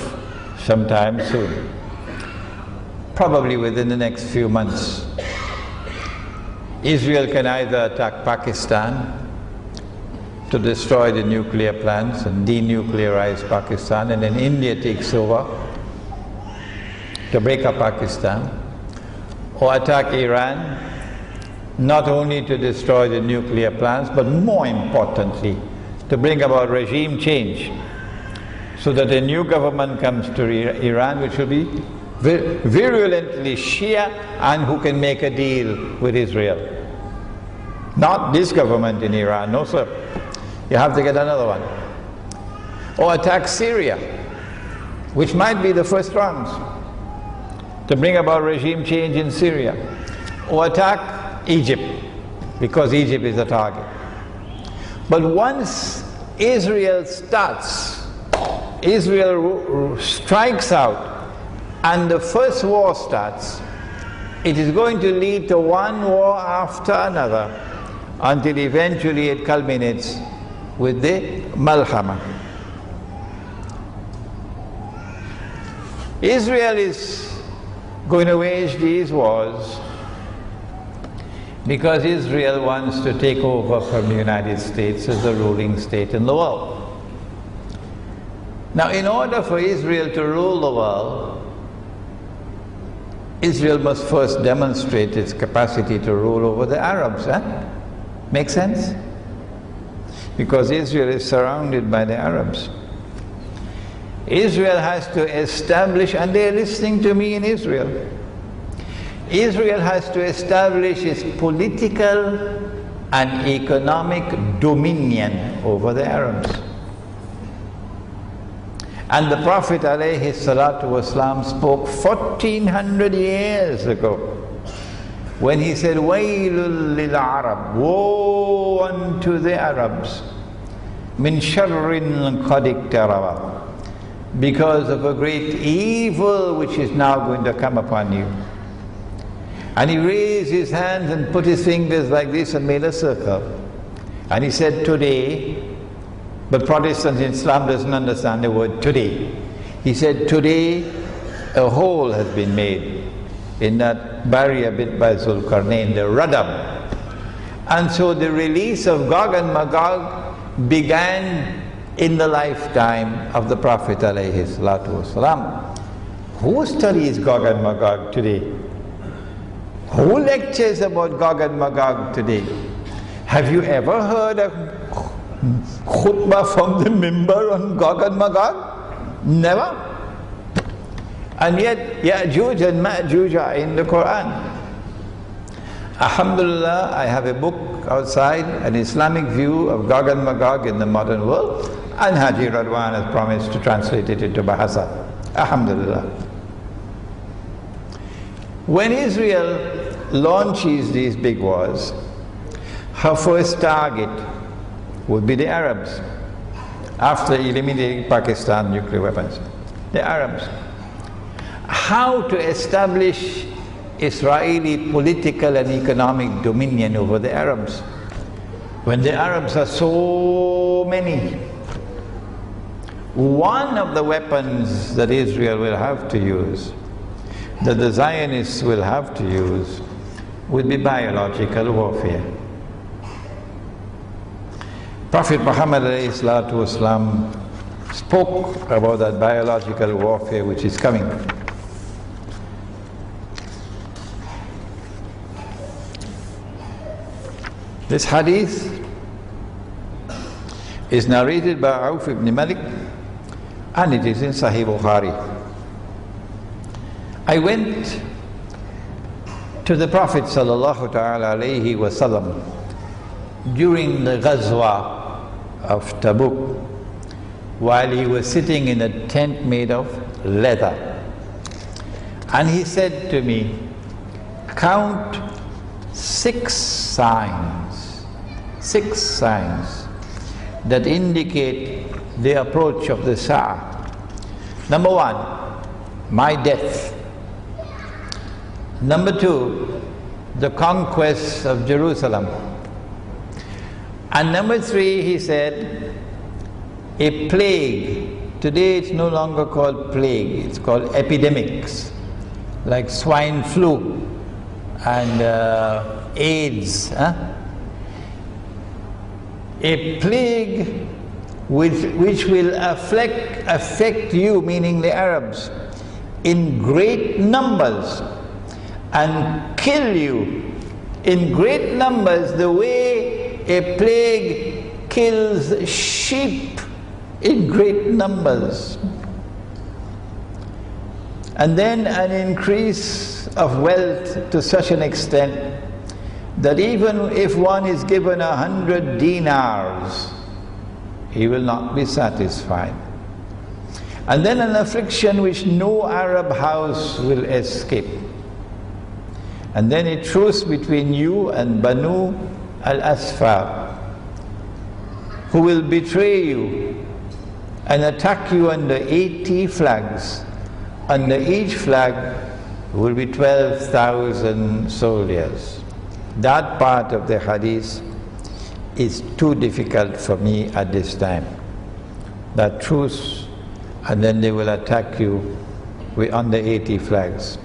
B: sometime soon, probably within the next few months. Israel can either attack Pakistan to destroy the nuclear plants and denuclearize Pakistan, and then India takes over to break up Pakistan, or attack Iran, not only to destroy the nuclear plants, but more importantly, to bring about regime change, so that a new government comes to Iran which will be virulently Shia and who can make a deal with Israel. Not this government in Iran, no sir. You have to get another one. Or attack Syria, which might be the first round, to bring about regime change in Syria. Or attack Egypt, because Egypt is a target. But once Israel strikes out, and the first war starts, it is going to lead to one war after another, until eventually it culminates with the Malhama. Israel is going to wage these wars because Israel wants to take over from the United States as the ruling state in the world. Now, in order for Israel to rule the world, Israel must first demonstrate its capacity to rule over the Arabs. Make sense? Because Israel is surrounded by the Arabs. Israel has to establish, and they are listening to me in Israel, Israel has to establish its political and economic dominion over the Arabs. And the Prophet ﷺ spoke 1400 years ago when he said, "Wailul lil Arab, woe unto the Arabs, min sharrin qad iktaraba, because of a great evil which is now going to come upon you." And he raised his hands and put his fingers like this and made a circle. And he said, "Today," but Protestants in Islam doesn't understand the word today. He said, "Today a hole has been made in that barrier bit by Zulkarnain, the Radam." And so the release of Gog and Magog began in the lifetime of the Prophet ﷺ. Who studies Gog and Magog today? Who lectures about Gog and Magog today? Have you ever heard a khutbah from the mimbar on Gog and Magog? Never. And yet Ya'juj and Ma'juj are in the Quran. Alhamdulillah, I have a book outside, an Islamic view of Gog and Magog in the modern world, and Haji Radwan has promised to translate it into Bahasa. Alhamdulillah. When Israel launches these big wars, her first target would be the Arabs. After eliminating Pakistan nuclear weapons, the Arabs. How to establish Israeli political and economic dominion over the Arabs when the Arabs are so many? One of the weapons that Israel will have to use, that the Zionists will have to use, would be biological warfare. Prophet Muhammad ﷺ spoke about that biological warfare which is coming. This hadith is narrated by Auf ibn Malik, and it is in Sahih Bukhari. I went to the Prophet sallallahu ta'ala alayhi wasallam during the Ghazwa of Tabuk, while he was sitting in a tent made of leather. And he said to me, count 6 signs that indicate the approach of the Sa'ah. Number 1, my death. Number 2, the conquest of Jerusalem. And number 3, he said, a plague. Today it's no longer called plague, it's called epidemics, like swine flu and AIDS. A plague which will affect you, meaning the Arabs, in great numbers and kill you in great numbers, the way a plague kills sheep in great numbers. And then an increase of wealth to such an extent that even if one is given 100 dinars, he will not be satisfied. And then an affliction which no Arab house will escape. And then a truce between you and Banu al-Asfar, who will betray you and attack you under 80 flags. Under each flag will be 12,000 soldiers. That part of the hadith is too difficult for me at this time. That truce, and then they will attack you with under 80 flags.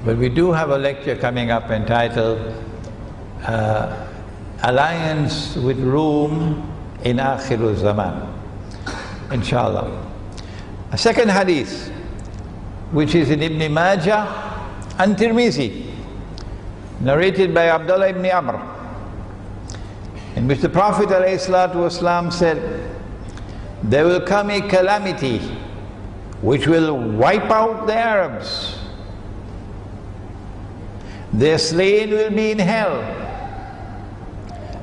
B: But we do have a lecture coming up entitled Alliance with Rome in Akhir Zaman, inshallah. A second hadith, which is in Ibn Majah and Tirmizi, narrated by Abdullah ibn Amr, in which the Prophet ﷺ said, there will come a calamity which will wipe out the Arabs. Their slain will be in hell.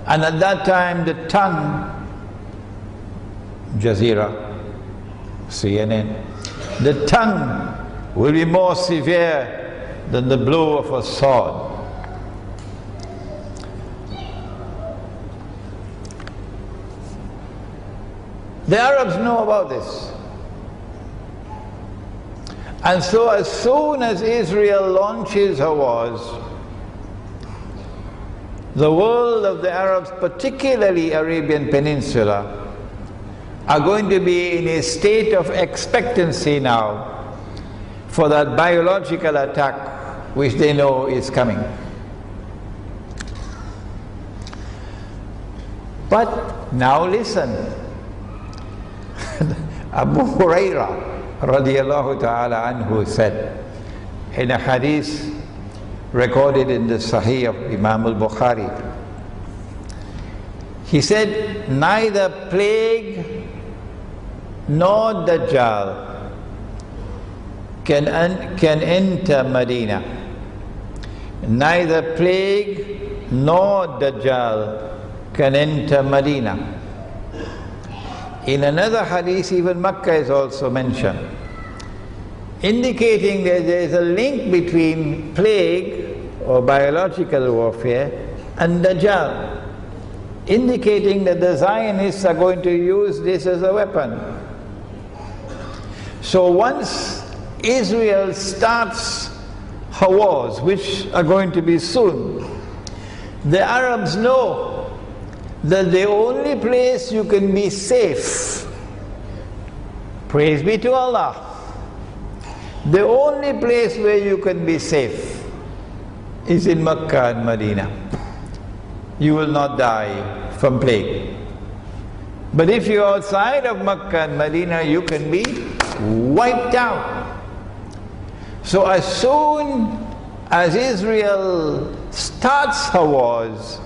B: And at that time the tongue, Jazeera, CNN, the tongue will be more severe than the blow of a sword. The Arabs know about this. And so as soon as Israel launches her wars, the world of the Arabs, particularly Arabian Peninsula, are going to be in a state of expectancy now for that biological attack which they know is coming. But now listen. Abu Hurairah radiallahu ta'ala anhu said in a hadith recorded in the Sahih of Imam al-Bukhari, he said, neither plague nor Dajjal can enter Medina. Neither plague nor Dajjal can enter Medina. In another hadith, even Makkah is also mentioned, indicating that there is a link between plague or biological warfare and Dajjal, indicating that the Zionists are going to use this as a weapon. So once Israel starts her wars, which are going to be soon, the Arabs know that the only place you can be safe, praise be to Allah, the only place where you can be safe is in Makkah and Medina. You will not die from plague. But if you're outside of Makkah and Medina, you can be wiped out. So as soon as Israel starts her wars,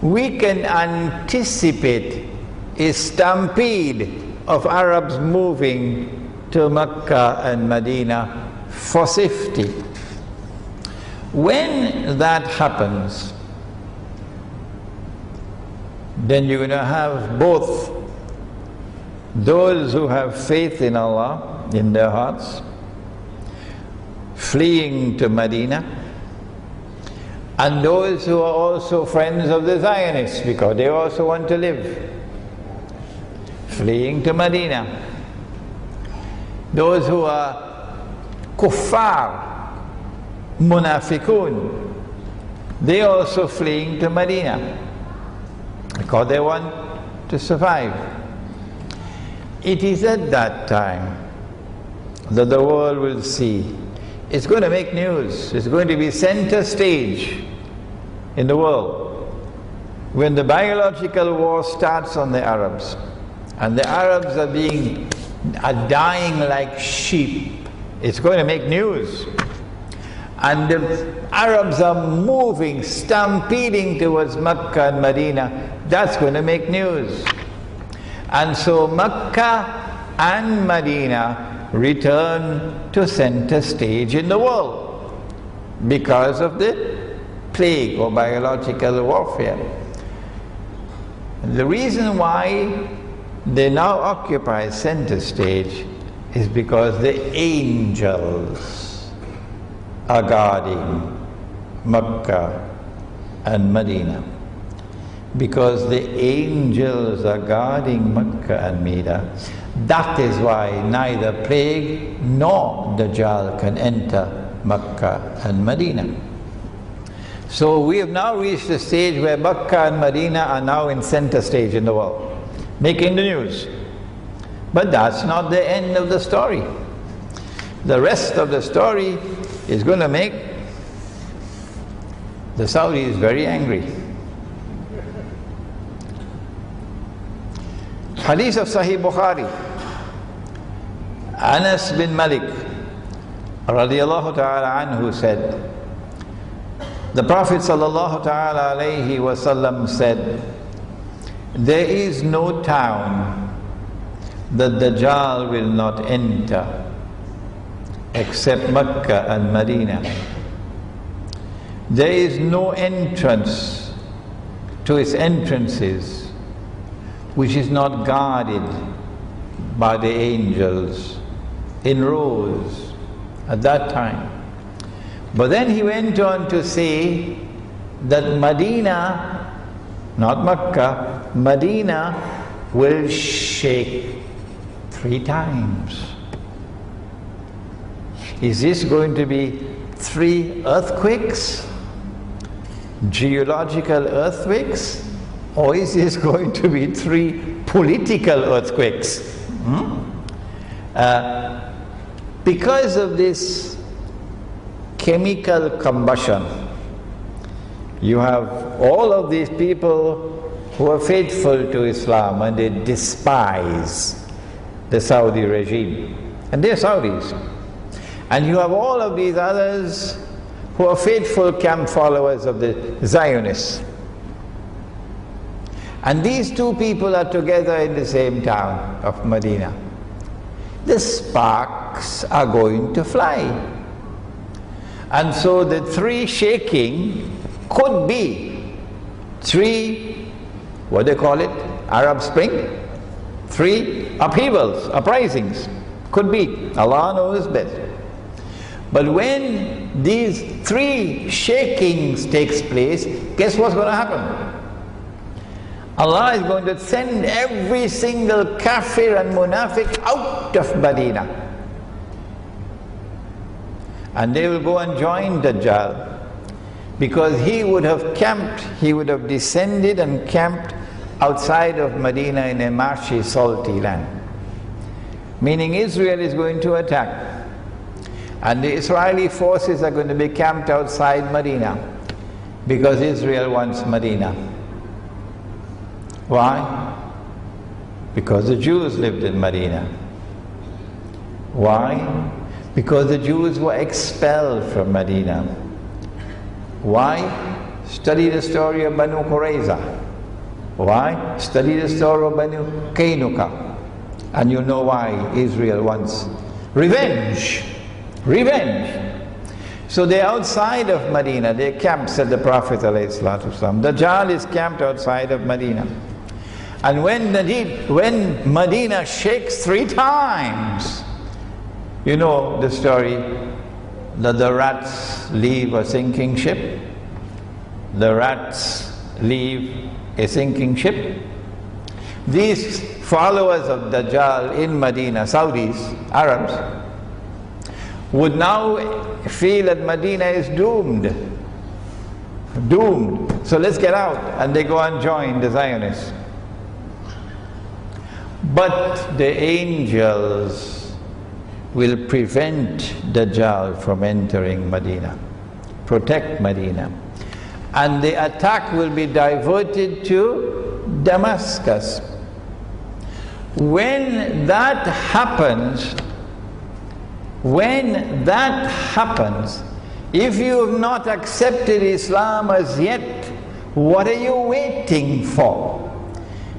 B: we can anticipate a stampede of Arabs moving to Mecca and Medina for safety. When that happens, then you're going to have both those who have faith in Allah in their hearts, fleeing to Medina, and those who are also friends of the Zionists because they also want to live, fleeing to Medina. Those who are kuffar, munafiqun, they also fleeing to Medina because they want to survive. It is at that time that the world will see. It's going to make news. It's going to be center stage in the world when the biological war starts on the Arabs, and the Arabs are dying like sheep. It's going to make news. And the Arabs are moving, stampeding towards Mecca and Medina. That's going to make news. And so Mecca and Medina return to center stage in the world because of the plague or biological warfare. And the reason why they now occupy center stage is because the angels are guarding Mecca and Medina. Because the angels are guarding Mecca and Medina, that is why neither plague nor Dajjal can enter Mecca and Medina. So we have now reached the stage where Mecca and Medina are now in center stage in the world, making the news. But that's not the end of the story. The rest of the story is going to make the Saudis very angry. Hadith of Sahih Bukhari. Anas bin Malik radiyallahu ta'ala anhu said, the Prophet sallallahu ta'ala alayhi wasallam said, there is no town that Dajjal will not enter except Mecca and Medina. There is no entrance to its entrances which is not guarded by the angels in rows at that time. But then he went on to say that Medina, not Mecca, Medina will shake 3 times. Is this going to be 3 earthquakes? Geological earthquakes? Or is this going to be 3 political earthquakes? Because of this chemical combustion, you have all of these people who are faithful to Islam and they despise the Saudi regime. And they're Saudis. And you have all of these others who are faithful camp followers of the Zionists. And these 2 people are together in the same town of Medina. The sparks are going to fly. And so the 3 shaking could be 3, what do they call it? Arab Spring? 3 upheavals, uprisings. Could be. Allah knows best. But when these 3 shakings takes place, guess what's going to happen? Allah is going to send every single kafir and munafiq out of Medina. And they will go and join Dajjal. Because he would have camped, he would have descended and camped outside of Medina in a marshy, salty land. Meaning Israel is going to attack. And the Israeli forces are going to be camped outside Medina. Because Israel wants Medina. Why? Because the Jews lived in Medina. Why? Because the Jews were expelled from Medina. Why? Study the story of Banu Qurayza. Why? Study the story of Banu Qaynuqa. And you know why Israel wants revenge. Revenge. So they're outside of Medina. They camped, said the Prophet ﷺ. Dajjal is camped outside of Medina. And when Medina shakes 3 times, you know the story that the rats leave a sinking ship. The rats leave a sinking ship. These followers of Dajjal in Medina, Saudis, Arabs, would now feel that Medina is doomed. Doomed. So let's get out. And they go and join the Zionists. But the angels will prevent Dajjal from entering Medina, protect Medina. And the attack will be diverted to Damascus. When that happens, if you have not accepted Islam as yet, what are you waiting for?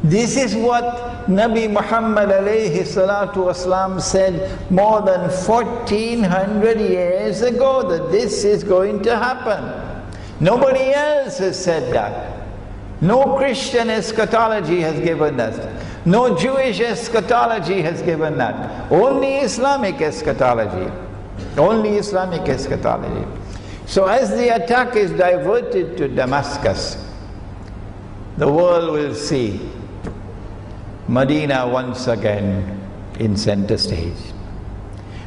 B: This is what Nabi Muhammad alayhi salatu wasalam said more than 1400 years ago, that this is going to happen. Nobody else has said that. No Christian eschatology has given that. No Jewish eschatology has given that. Only Islamic eschatology. Only Islamic eschatology. So as the attack is diverted to Damascus, the world will see Medina once again in center stage.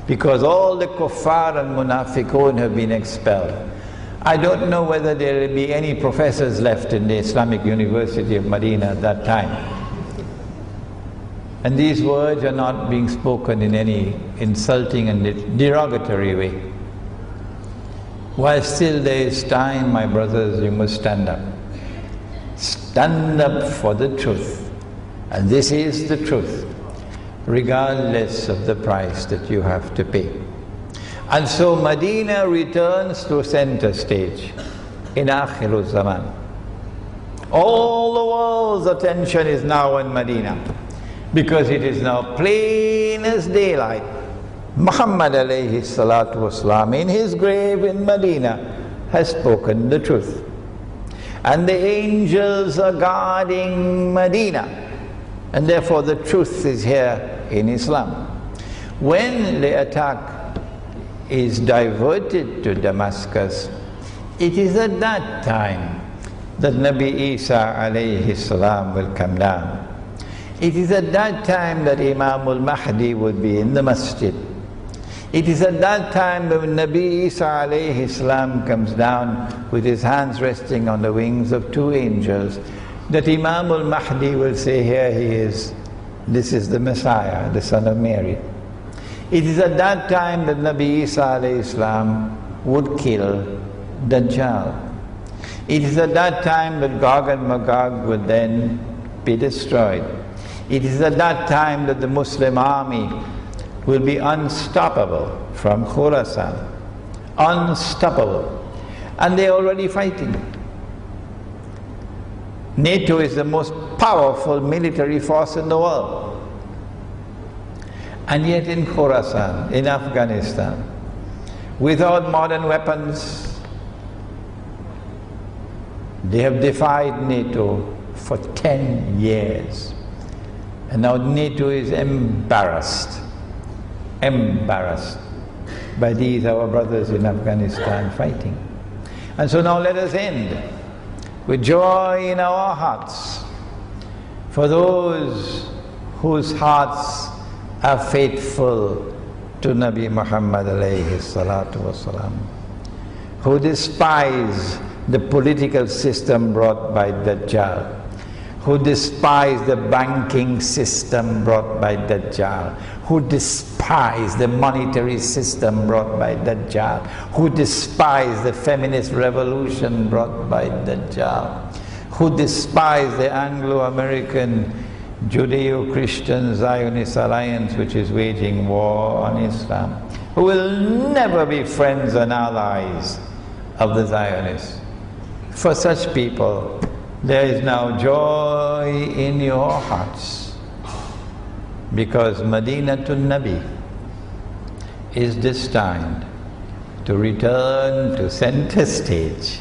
B: Because all the kuffar and munafiqun have been expelled. I don't know whether there will be any professors left in the Islamic University of Medina at that time. And these words are not being spoken in any insulting and derogatory way. While still there is time, my brothers, you must stand up. Stand up for the truth. And this is the truth, regardless of the price that you have to pay. And so Medina returns to center stage in Akhirul Zaman. All the world's attention is now on Medina, because it is now plain as daylight. Muhammad alayhi salatu wasalam, in his grave in Medina, has spoken the truth. And the angels are guarding Medina. And therefore the truth is here in Islam. When the attack is diverted to Damascus, it is at that time that Nabi Isa alayhi salam will come down. It is at that time that Imam al-Mahdi would be in the masjid. It is at that time that when Nabi Isa alayhi salam comes down with his hands resting on the wings of 2 angels, that Imam al-Mahdi will say, here he is, this is the Messiah, the son of Mary. It is at that time that Nabi Isa alayhi salam would kill Dajjal. It is at that time that Gog and Magog would then be destroyed. It is at that time that the Muslim army will be unstoppable from Khurasan. Unstoppable. And they are already fighting. NATO is the most powerful military force in the world. And yet in Khurasan, in Afghanistan, without modern weapons, they have defied NATO for 10 years. And now NATO is embarrassed by these our brothers in Afghanistan fighting. And so now let us end with joy in our hearts for those whose hearts are faithful to Nabi Muhammad alayhi salatu wasalam, who despise the political system brought by Dajjal, who despise the banking system brought by Dajjal, who despise the monetary system brought by Dajjal, who despise the feminist revolution brought by Dajjal, who despise the Anglo-American Judeo-Christian Zionist alliance which is waging war on Islam, who will never be friends and allies of the Zionists. For such people, there is now joy in your hearts. because Madinatun Nabi is destined to return to center stage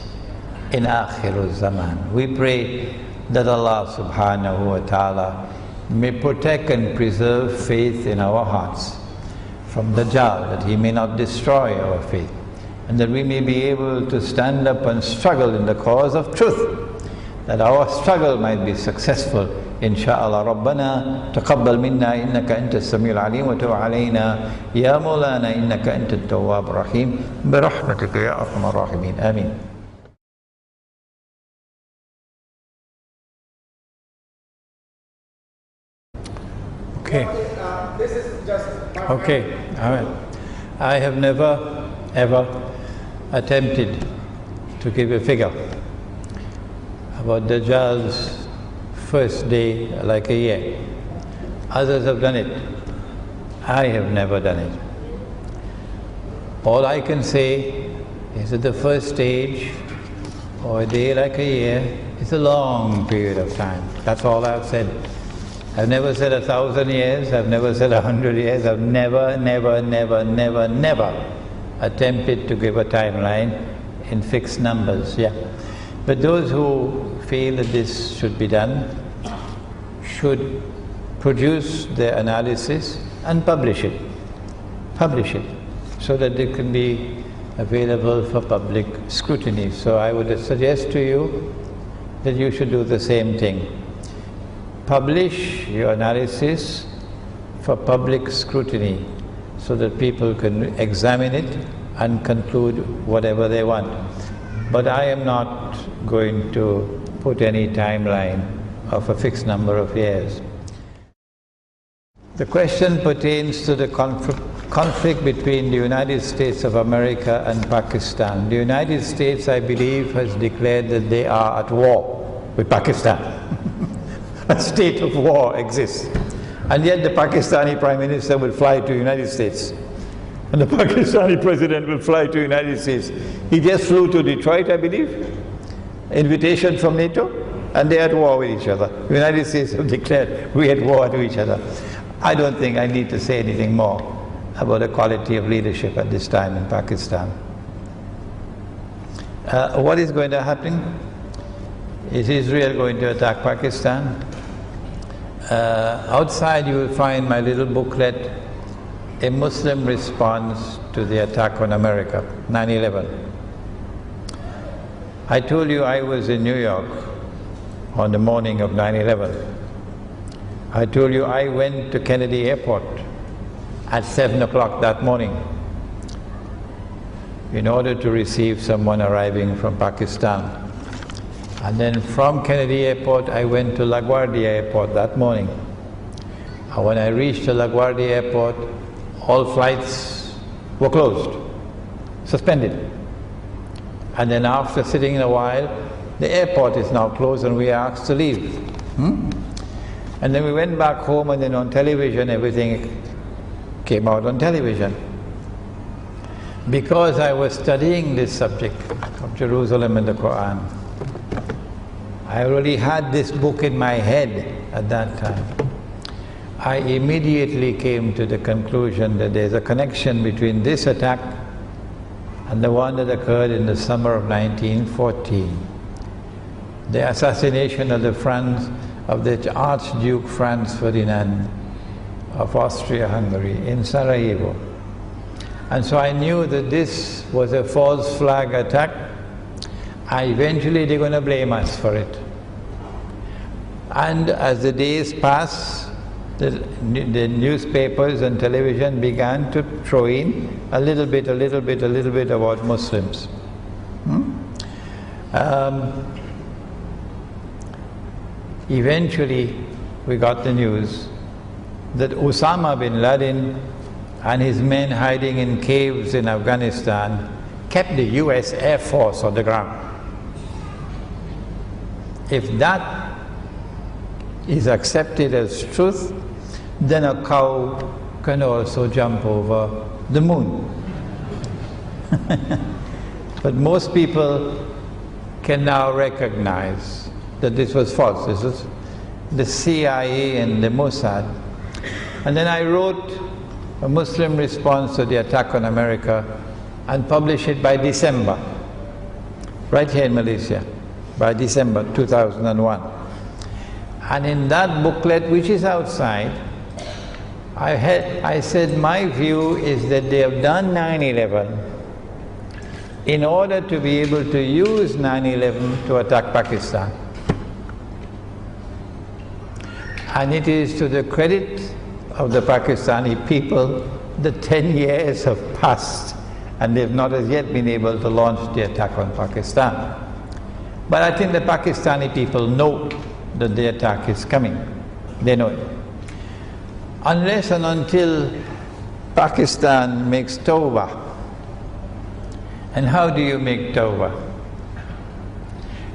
B: in Akhirul Zaman. We pray that Allah subhanahu wa ta'ala may protect and preserve faith in our hearts from Dajjal, that he may not destroy our faith, and that we may be able to stand up and struggle in the cause of truth, that our struggle might be successful. Insha'Allah. Rabbana taqabbal minna innaka anta as-sami'ul alim wa tub alayna ya Mawlana innaka anta at-tawwab rahim bi rahmatika ya arhamar rahimin. Ameen. Okay.
C: This is just
B: Okay. All right. I have never ever attempted to give a figure about Dajjal's first day, like a year. Others have done it. I have never done it. All I can say is that the first stage, or a day like a year, is a long period of time. That's all I've said. I've never said 1,000 years, I've never said 100 years, I've never attempted to give a timeline in fixed numbers, yeah. But those who feel that this should be done should produce their analysis and publish it, so that it can be available for public scrutiny. So I would suggest to you that you should do the same thing. Publish your analysis for public scrutiny, so that people can examine it and conclude whatever they want. But I am not going to put any timeline of a fixed number of years. The question pertains to the conflict between the United States of America and Pakistan. The United States, I believe, has declared that they are at war with Pakistan. A state of war exists. And yet the Pakistani Prime Minister will fly to the United States. And the Pakistani President will fly to the United States. He just flew to Detroit, I believe. Invitation from NATO. And they're at war with each other. The United States have declared we're at war with each other. I don't think I need to say anything more about the quality of leadership at this time in Pakistan. What is going to happen? Is Israel going to attack Pakistan? Outside you will find my little booklet, A Muslim Response to the Attack on America, 9/11. I told you I was in New York on the morning of 9/11. I told you I went to Kennedy Airport at 7 o'clock that morning in order to receive someone arriving from Pakistan. And then from Kennedy Airport, I went to LaGuardia Airport that morning. And when I reached the LaGuardia Airport, all flights were closed, suspended. And then after sitting in a while, the airport is now closed and we are asked to leave. And then we went back home, and then on television, everything came out on television. Because I was studying this subject of Jerusalem and the Quran, I already had this book in my head at that time. I immediately came to the conclusion that there's a connection between this attack and the one that occurred in the summer of 1914. The assassination of the Archduke Franz Ferdinand of Austria-Hungary in Sarajevo. And so I knew that this was a false flag attack. Eventually they're going to blame us for it. And as the days pass, the newspapers and television began to throw in a little bit about Muslims. Eventually we got the news that Osama bin Laden and his men hiding in caves in Afghanistan kept the US Air Force on the ground. If that is accepted as truth, then a cow can also jump over the moon. But most people can now recognize that this was false. This was the CIA and the Mossad And then I wrote a Muslim response to the attack on America and published it by December, right here in Malaysia, by December 2001. And in that booklet, which is outside, I said my view is that they have done 9/11 in order to be able to use 9/11 to attack Pakistan. And it is to the credit of the Pakistani people that 10 years have passed and they've not as yet been able to launch the attack on Pakistan. But I think the Pakistani people know that the attack is coming. They know it. Unless and until Pakistan makes tawbah. And how do you make tawbah?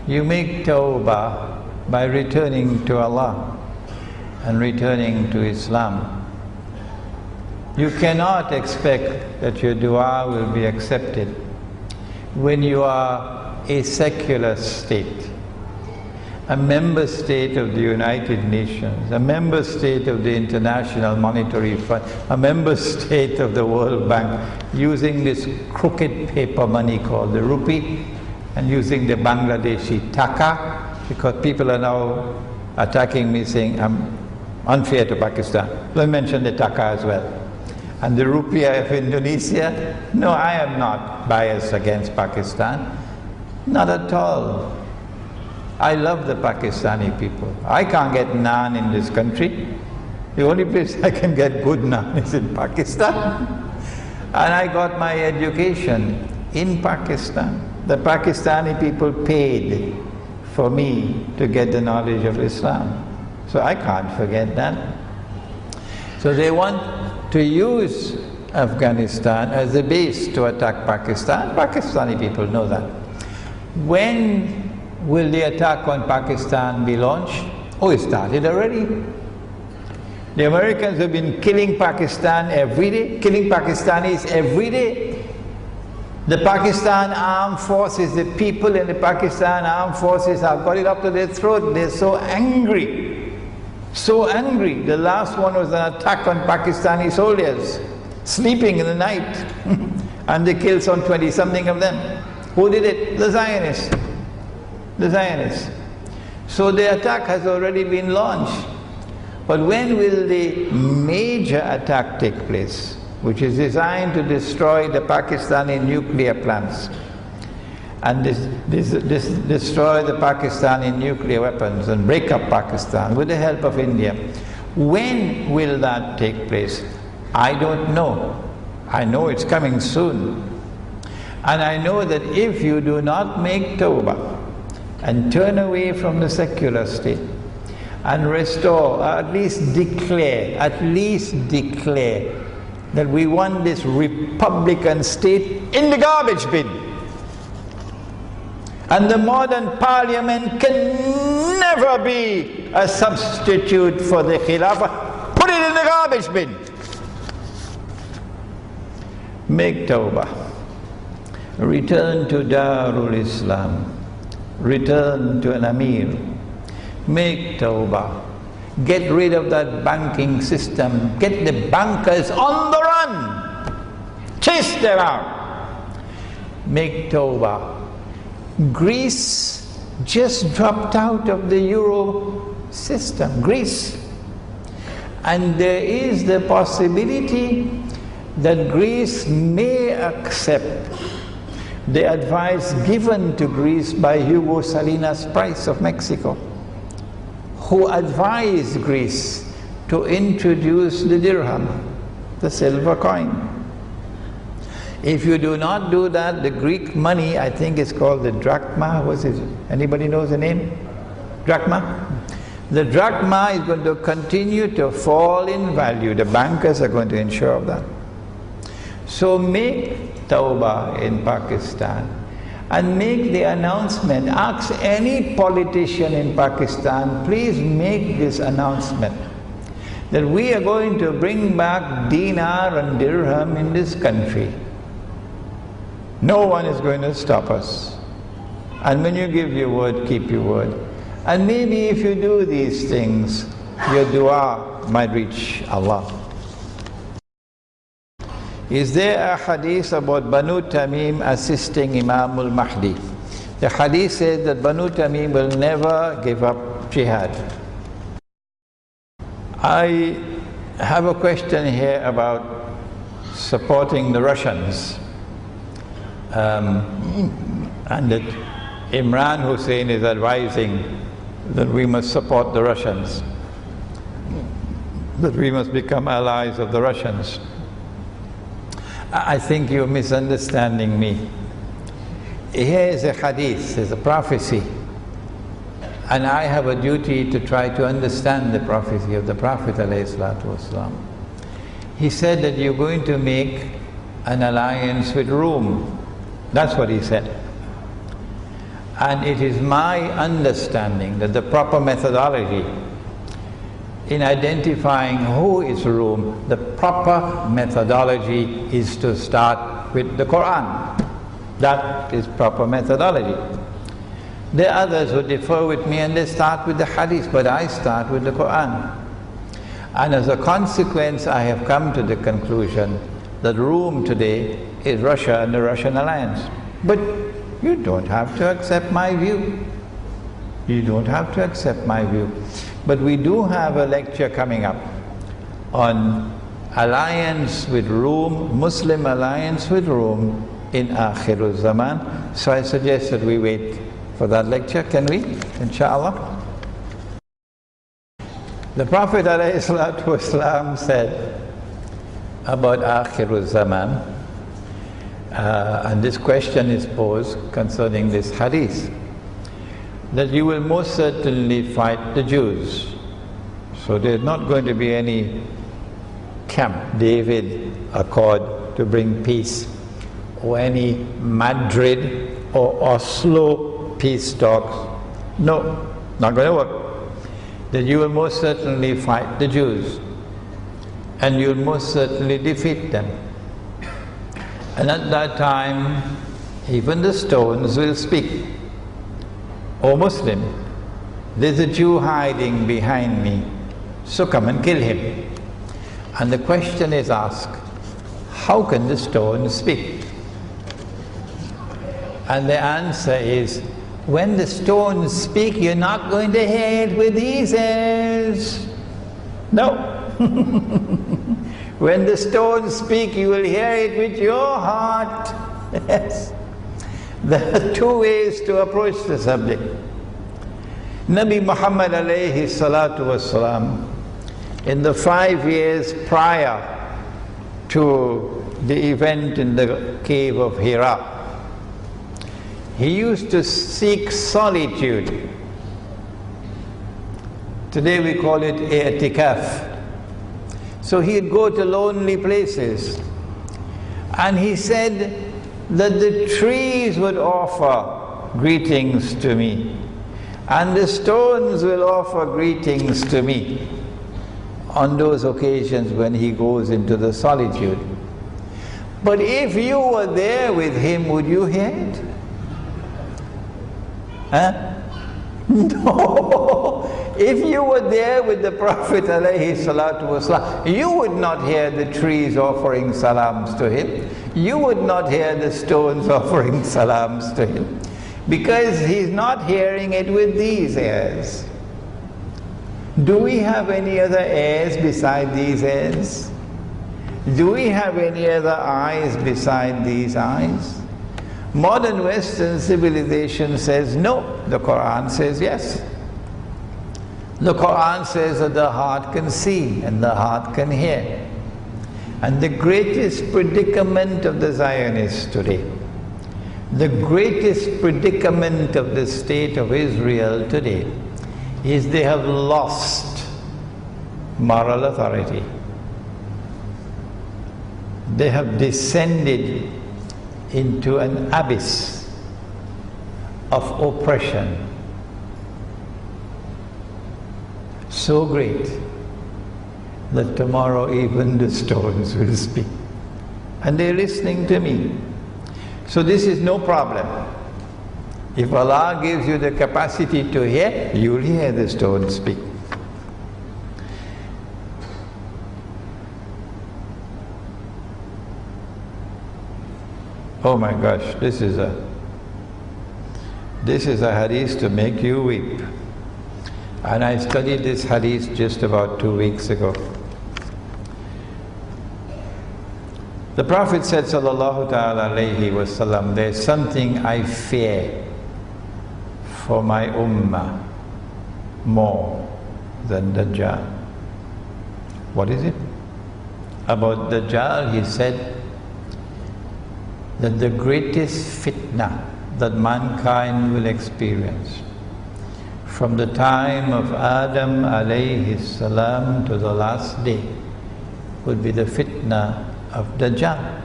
B: You make tawbah by returning to Allah and returning to Islam. You cannot expect that your dua will be accepted when you are a secular state, a member state of the United Nations, a member state of the International Monetary Fund, a member state of the World Bank, using this crooked paper money called the rupee and using the Bangladeshi taka, because people are now attacking me saying I'm unfair to Pakistan. So I mentioned the taka as well. And the rupiah of Indonesia, no, I am not biased against Pakistan, not at all. I love the Pakistani people. I can't get naan in this country. The only place I can get good naan is in Pakistan. And I got my education in Pakistan. The Pakistani people paid for me to get the knowledge of Islam. So I can't forget that. So they want to use Afghanistan as a base to attack Pakistan. Pakistani people know that. When will the attack on Pakistan be launched? Oh, it started already. The Americans have been killing Pakistan every day, killing Pakistanis every day. The Pakistan armed forces, the people in the Pakistan armed forces have got it up to their throat. They're so angry. So angry. The last one was an attack on Pakistani soldiers, sleeping in the night. And they killed some 20-something of them. Who did it? The Zionists. The Zionists. So the attack has already been launched. But when will the major attack take place, which is designed to destroy the Pakistani nuclear plants and destroy the Pakistani nuclear weapons and break up Pakistan with the help of India? When will that take place? I don't know. I know it's coming soon. And I know that if you do not make tawbah and turn away from the secular state and restore, or at least declare that we want this republican state in the garbage bin, and the modern parliament can never be a substitute for the Khilafah, put it in the garbage bin. Make tawbah. Return to Darul Islam. Return to an Amir. Make tawbah. Get rid of that banking system. Get the bankers on the run. Chase them out. Make tawbah. Greece just dropped out of the Euro system. Greece. And there is the possibility that Greece may accept the advice given to Greece by Hugo Salinas Price of Mexico, who advised Greece to introduce the dirham, the silver coin. If you do not do that, the Greek money, I think it's called the drachma. What's it? Anybody knows the name? Drachma? The drachma is going to continue to fall in value. The bankers are going to ensure that. So make tawbah in Pakistan and make the announcement. Ask any politician in Pakistan, please make this announcement that we are going to bring back dinar and dirham in this country. No one is going to stop us. And when you give your word, keep your word. And maybe if you do these things, your dua might reach Allah. is there a hadith about Banu Tamim assisting Imam al-Mahdi? The hadith says that Banu Tamim will never give up jihad. I have a question here about supporting the Russians. And that Imran Hussein is advising that we must support the Russians, that we must become allies of the Russians. I think you're misunderstanding me. Here is a hadith, there's a prophecy, and I have a duty to try to understand the prophecy of the Prophet ﷺ. He said that you're going to make an alliance with Rome. That's what he said. And it is my understanding that the proper methodology in identifying who is Rome, the proper methodology is to start with the Quran. That is proper methodology. There are others who differ with me and they start with the hadith, but I start with the Quran. And as a consequence, I have come to the conclusion that Rome today is Russia and the Russian alliance. But you don't have to accept my view. You don't have to accept my view. But we do have a lecture coming up on alliance with Rome, Muslim alliance with Rome in Akhirul Zaman. So I suggest that we wait for that lecture. Can we? Inshallah. The Prophet ﷺ said about Akhirul Zaman, and this question is posed concerning this hadith, that you will most certainly fight the Jews. So there's not going to be any Camp David Accord to bring peace, or any Madrid or Oslo peace talks. No, not going to work. That you will most certainly fight the Jews, and you'll most certainly defeat them. And at that time, even the stones will speak. O Muslim, there's a Jew hiding behind me, so come and kill him. And the question is asked, how can the stones speak? And the answer is, when the stones speak, you're not going to hear it with these ears. No. When the stones speak, you will hear it with your heart. Yes. There are two ways to approach the subject. Nabi Muhammad alayhi salatu wasalam, in the 5 years prior to the event in the cave of Hira, he used to seek solitude. Today we call it i'tikaf. So he'd go to lonely places, and he said that the trees would offer greetings to me, and the stones will offer greetings to me on those occasions when he goes into the solitude. But if you were there with him, would you hear it? Huh? No. If you were there with the Prophet ﷺ, you would not hear the trees offering salams to him. You would not hear the stones offering salams to him, because he's not hearing it with these ears. Do we have any other ears beside these ears? Do we have any other eyes beside these eyes? Modern Western civilization says no. The Quran says yes. The Quran says that the heart can see and the heart can hear. And the greatest predicament of the Zionists today, the greatest predicament of the state of Israel today, is they have lost moral authority. They have descended into an abyss of oppression so great that tomorrow even the stones will speak. And they're listening to me. So this is no problem. If Allah gives you the capacity to hear, you'll hear the stones speak. Oh my gosh, this is a hadith to make you weep. And I studied this hadith just about 2 weeks ago. The Prophet said, sallallahu ta'ala alayhi wasallam, there's something I fear for my ummah more than Dajjal. What is it? About Dajjal, he said that the greatest fitna that mankind will experience from the time of Adam alayhi salam to the last day would be the fitna of Dajjal.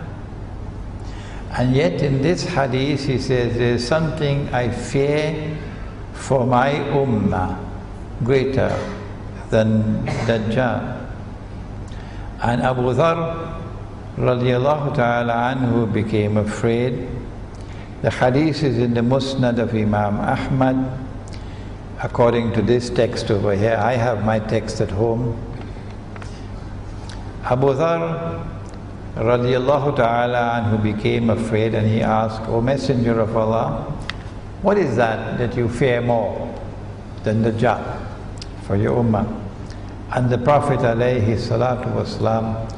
B: And yet in this hadith he says, there's something I fear for my ummah greater than Dajjal. And Abu Dharr radiallahu ta'ala anhu became afraid. The hadith is in the Musnad of Imam Ahmad. According to this text over here, I have my text at home. Abu Dharr radiallahu ta'ala anhu became afraid and he asked, O Messenger of Allah, what is that you fear more than Dajjal for your ummah? And the Prophet alayhi salatu wasalam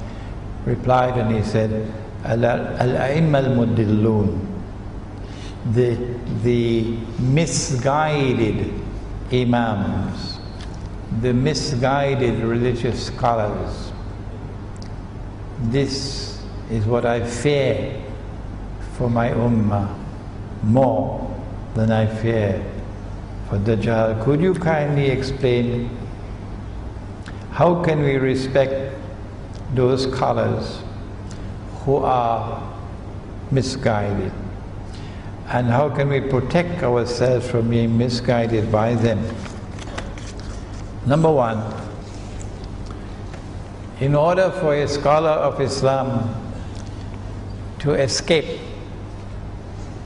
B: replied and he said, Al-a'imma al-mudillun, the misguided imams, the misguided religious scholars. This is what I fear for my ummah more than I fear for Dajjal. Could you kindly explain how can we respect those scholars who are misguided? And how can we protect ourselves from being misguided by them? Number one, in order for a scholar of Islam to escape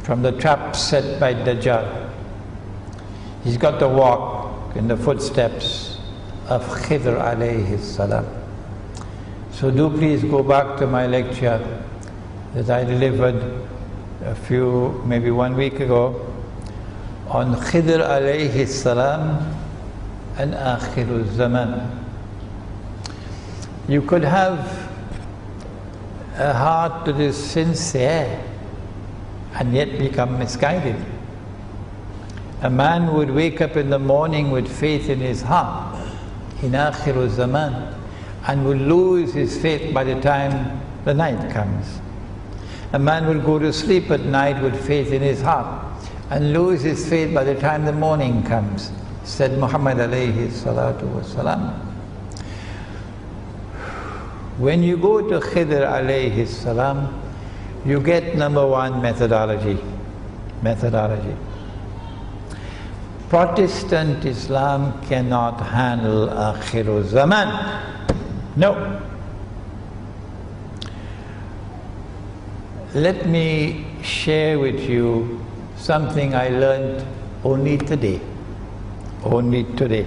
B: from the trap set by Dajjal, he's got to walk in the footsteps of Khidr alayhi salam. So do please go back to my lecture that I delivered maybe 1 week ago on Khidr alayhi salam and Akhirul Zaman. You could have a heart that is sincere and yet become misguided. A man would wake up in the morning with faith in his heart in Akhirul Zaman and would lose his faith by the time the night comes. A man will go to sleep at night with faith in his heart and lose his faith by the time the morning comes, said Muhammad alayhi salatu wasalam. When you go to Khidr alayhi salam, you get number one, methodology. Protestant Islam cannot handle Akhirul Zaman. No. Let me share with you something I learned only today. Only today.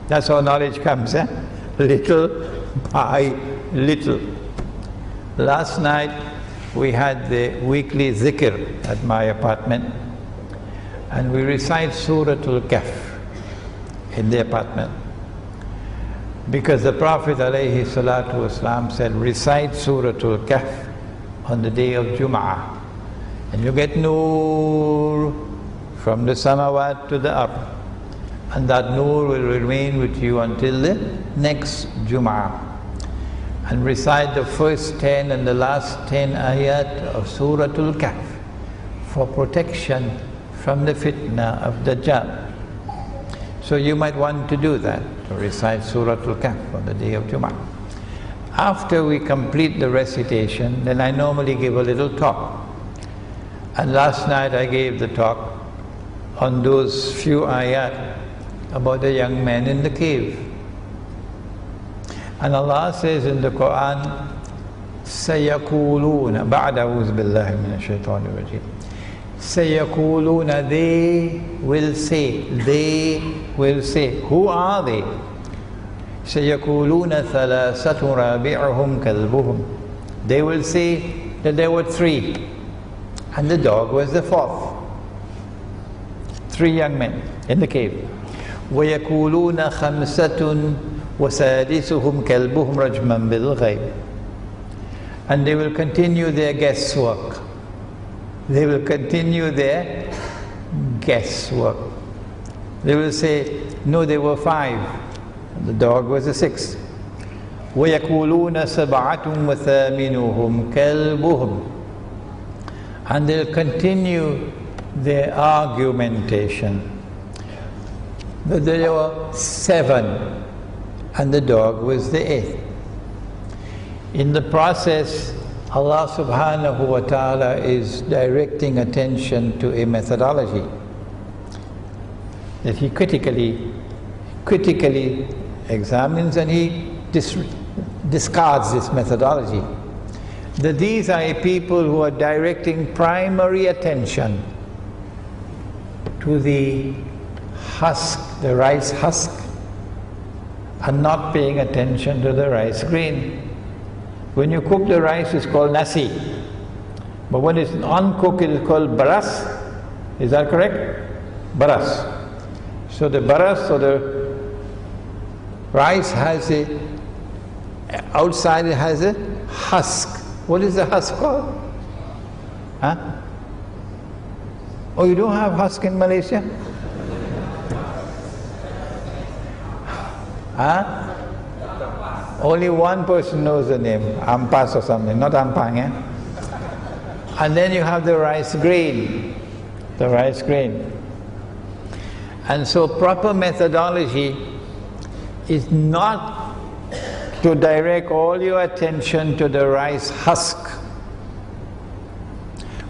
B: That's how knowledge comes, eh? Little by little. Last night we had the weekly zikr at my apartment and we recite Surah Al-Kahf in the apartment. Because the Prophet alayhi salatu wasalam said, recite Surah Al-Kahf on the day of Jum'ah, and you get nur from the samawat to the ard, and that nur will remain with you until the next Jum'ah. And recite the first 10 and the last 10 ayat of Surah Al-Kahf for protection from the fitna of Dajjal. So you might want to do that, to recite Surah Al-Kahf on the day of Jum'ah. After we complete the recitation, then I normally give a little talk. And last night I gave the talk on those few ayat about the young man in the cave. And Allah says in the Quran, سَيَقُولُونَ بَعْدَ أَعُوذُ بِاللَّهِ مِنَ الشَّيْطَانِ الرَّجِيمِ سَيَقُولُونَ, they will say. Who are they? سَيَقُولُونَ ثَلَاثَةٌ رَابِعُهُمْ كَلْبُهُمْ. They will say that there were three. and the dog was the fourth. 3 young men in the cave. وَيَقُولُونَ خَمْسَةٌ وَسَادِسُهُمْ كَلْبُهُمْ رَجْمًا بِالْغَيْبِ. And they will continue their guesswork. They will continue their guesswork. They will say, no, there were 5. The dog was the 6th. وَيَقُولُونَ سَبْعَةٌ وَثَامِنُهُمْ كَلْبُهُمْ. And they'll continue their argumentation. But there were 7, and the dog was the 8th. In the process, Allah subhanahu wa ta'ala is directing attention to a methodology that He critically examines, and He discards this methodology. That these are a people who are directing primary attention to the husk, the rice husk, and not paying attention to the rice grain. When you cook the rice, it's called nasi. But when it's uncooked, it is called baras. Is that correct? Baras. So the baras, or the rice has a, outside it has a husk. What is the husk called? Huh? Oh, you don't have husk in Malaysia? Huh? Only one person knows the name, ampas or something, not ampang, eh? And then you have the rice grain, the rice grain. And so proper methodology is not to direct all your attention to the rice husk,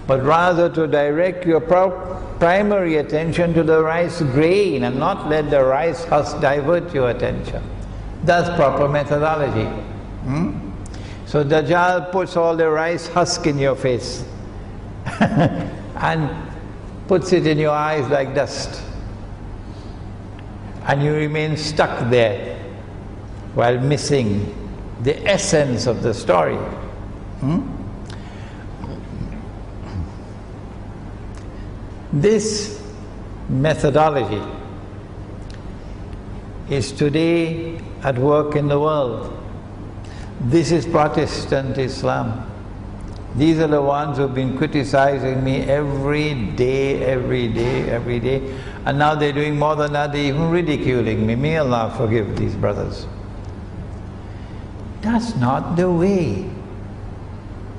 B: but rather to direct your primary attention to the rice grain and not let the rice husk divert your attention. That's proper methodology. So Dajjal puts all the rice husk in your face and puts it in your eyes like dust, and you remain stuck there while missing the essence of the story. This methodology is today at work in the world. This is Protestant Islam. These are the ones who've been criticizing me every day, and now they're doing more than that, they're even ridiculing me. May Allah forgive these brothers. That's not the way.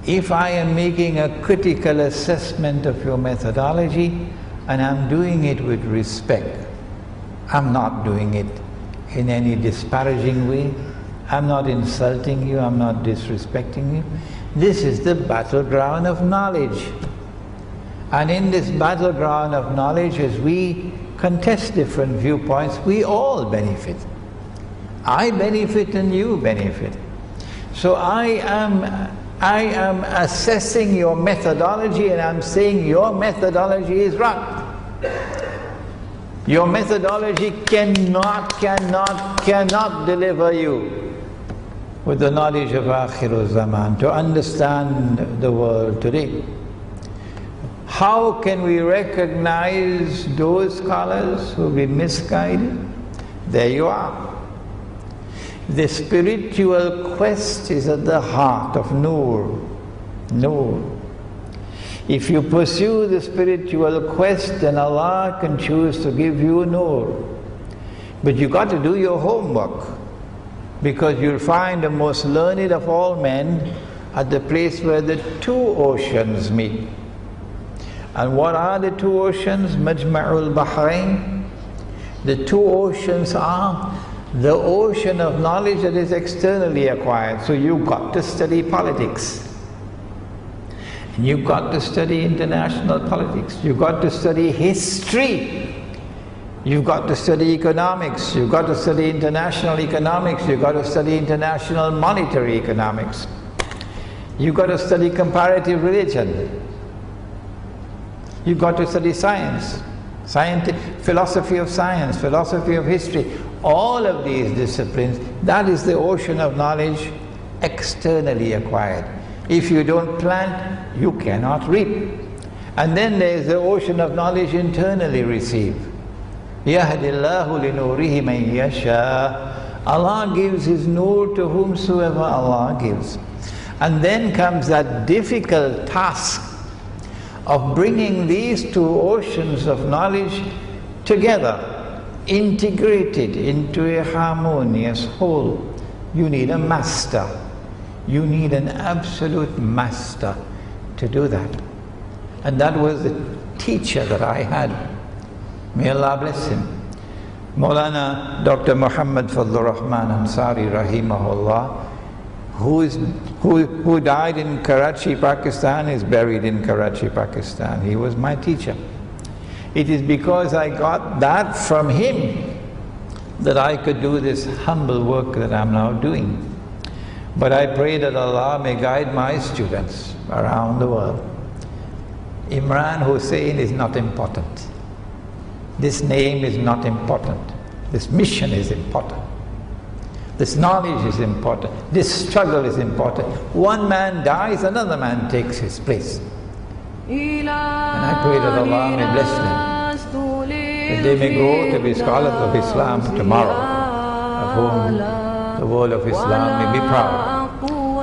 B: If I am making a critical assessment of your methodology and I'm doing it with respect, I'm not doing it in any disparaging way, I'm not insulting you, I'm not disrespecting you. This is the battleground of knowledge. And in this battleground of knowledge, as we contest different viewpoints, we all benefit. I benefit and you benefit. So I am assessing your methodology, and I'm saying your methodology is wrong. Your methodology cannot deliver you with the knowledge of Akhirul Zaman to understand the world today. How can we recognize those scholars who will be misguided? There you are. The spiritual quest is at the heart of Nur. Nur. If you pursue the spiritual quest, then Allah can choose to give you Nur. But you got to do your homework, because you'll find the most learned of all men at the place where the 2 oceans meet. And what are the 2 oceans? Majma'ul Bahrain. The 2 oceans are the ocean of knowledge that is externally acquired. So you've got to study politics. And you've got to study international politics. You've got to study history. You've got to study economics. You've got to study international economics. You've got to study international monetary economics. You've got to study comparative religion. You've got to study science, philosophy of science, philosophy of history. All of these disciplines, that is the ocean of knowledge externally acquired. If you don't plant, you cannot reap. And then there is the ocean of knowledge internally received. يَهْدِ اللَّهُ لِنُورِهِ مَنْ يَشَاءُ. Allah gives His nur to whomsoever Allah gives. And then comes that difficult task of bringing these two oceans of knowledge together, integrated into a harmonious whole. You need a master. You need an absolute master to do that. And that was the teacher that I had. May Allah bless him. Maulana Dr. Muhammad Fadlur Rahman Ansari Rahimahullah, who died in Karachi, Pakistan, is buried in Karachi, Pakistan. He was my teacher. It is because I got that from him that I could do this humble work that I'm now doing. But I pray that Allah may guide my students around the world. Imran Hussein is not important. This name is not important. This mission is important. This knowledge is important. This struggle is important. One man dies, another man takes his place. And I pray that Allah may bless them, that they may grow to be scholars of Islam tomorrow, of whom the world of Islam may be proud,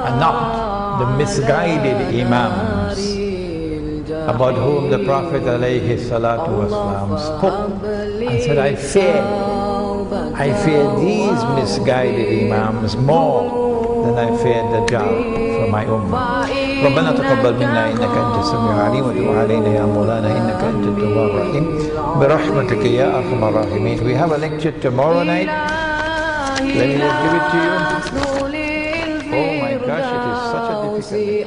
B: and not the misguided imams about whom the Prophet ﷺ spoke and said, I fear these misguided imams more than I fear Dajjal for my ummah. ربنا تقبل منا إنك أنت السميع العليم وتب علينا يا مولانا إنك أنت التواب الرحيم برحمتك يا أرحم الراحمين. We have a lecture tomorrow night. Let me just give it to you. Oh my gosh, it is such a difficult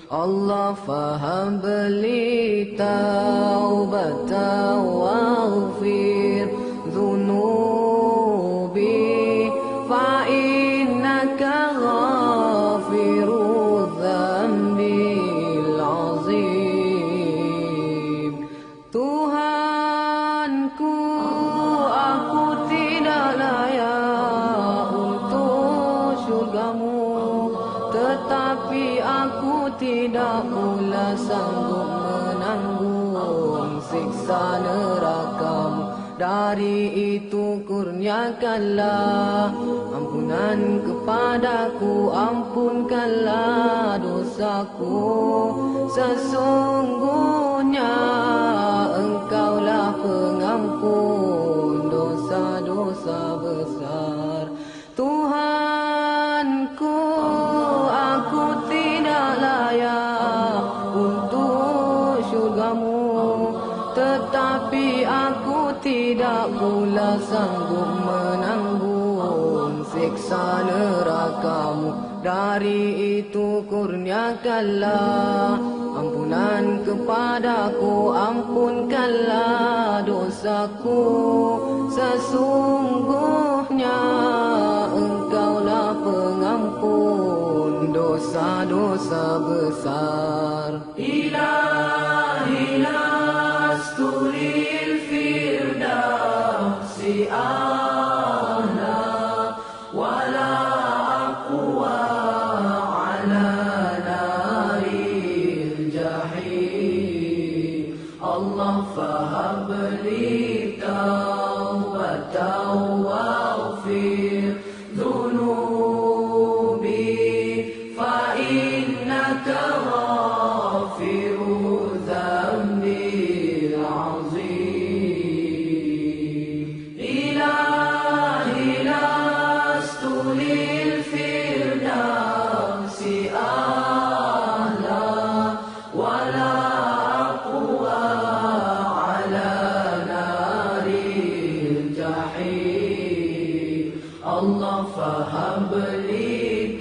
C: Allah faham beli taubatan waghfir dhunubi fa innaka ghafiru dhanbil azim. Tuhanku, aku tidak layak untuk syurgamu, tetapi aku tidak pula sanggup menanggung siksa nerakamu. Dari itu kurniakanlah ampunan kepadaku, ampunkanlah dosaku. Sesungguhnya Engkaulah pengampun dosa-dosa besar. Tuhanku, aku tidak layak untuk syurgamu, tetapi aku tidak pula sanggup menanggung siksa nerakamu. Dari itu kurniakanlah ampunan kepadaku, ampunkanlah dosaku. Sesungguhnya Engkaulah pengampun dosa-dosa besar. Ilahi lastu lil firdausi a'la wala aqwa ala naril jahim. Allah fahab li taubatan waghfir dhunubi fa innaka ghafiru dhanbil azim. Ilahi lastu lil firdausi a'la wala aqwa ala naril jahim. Allah faham li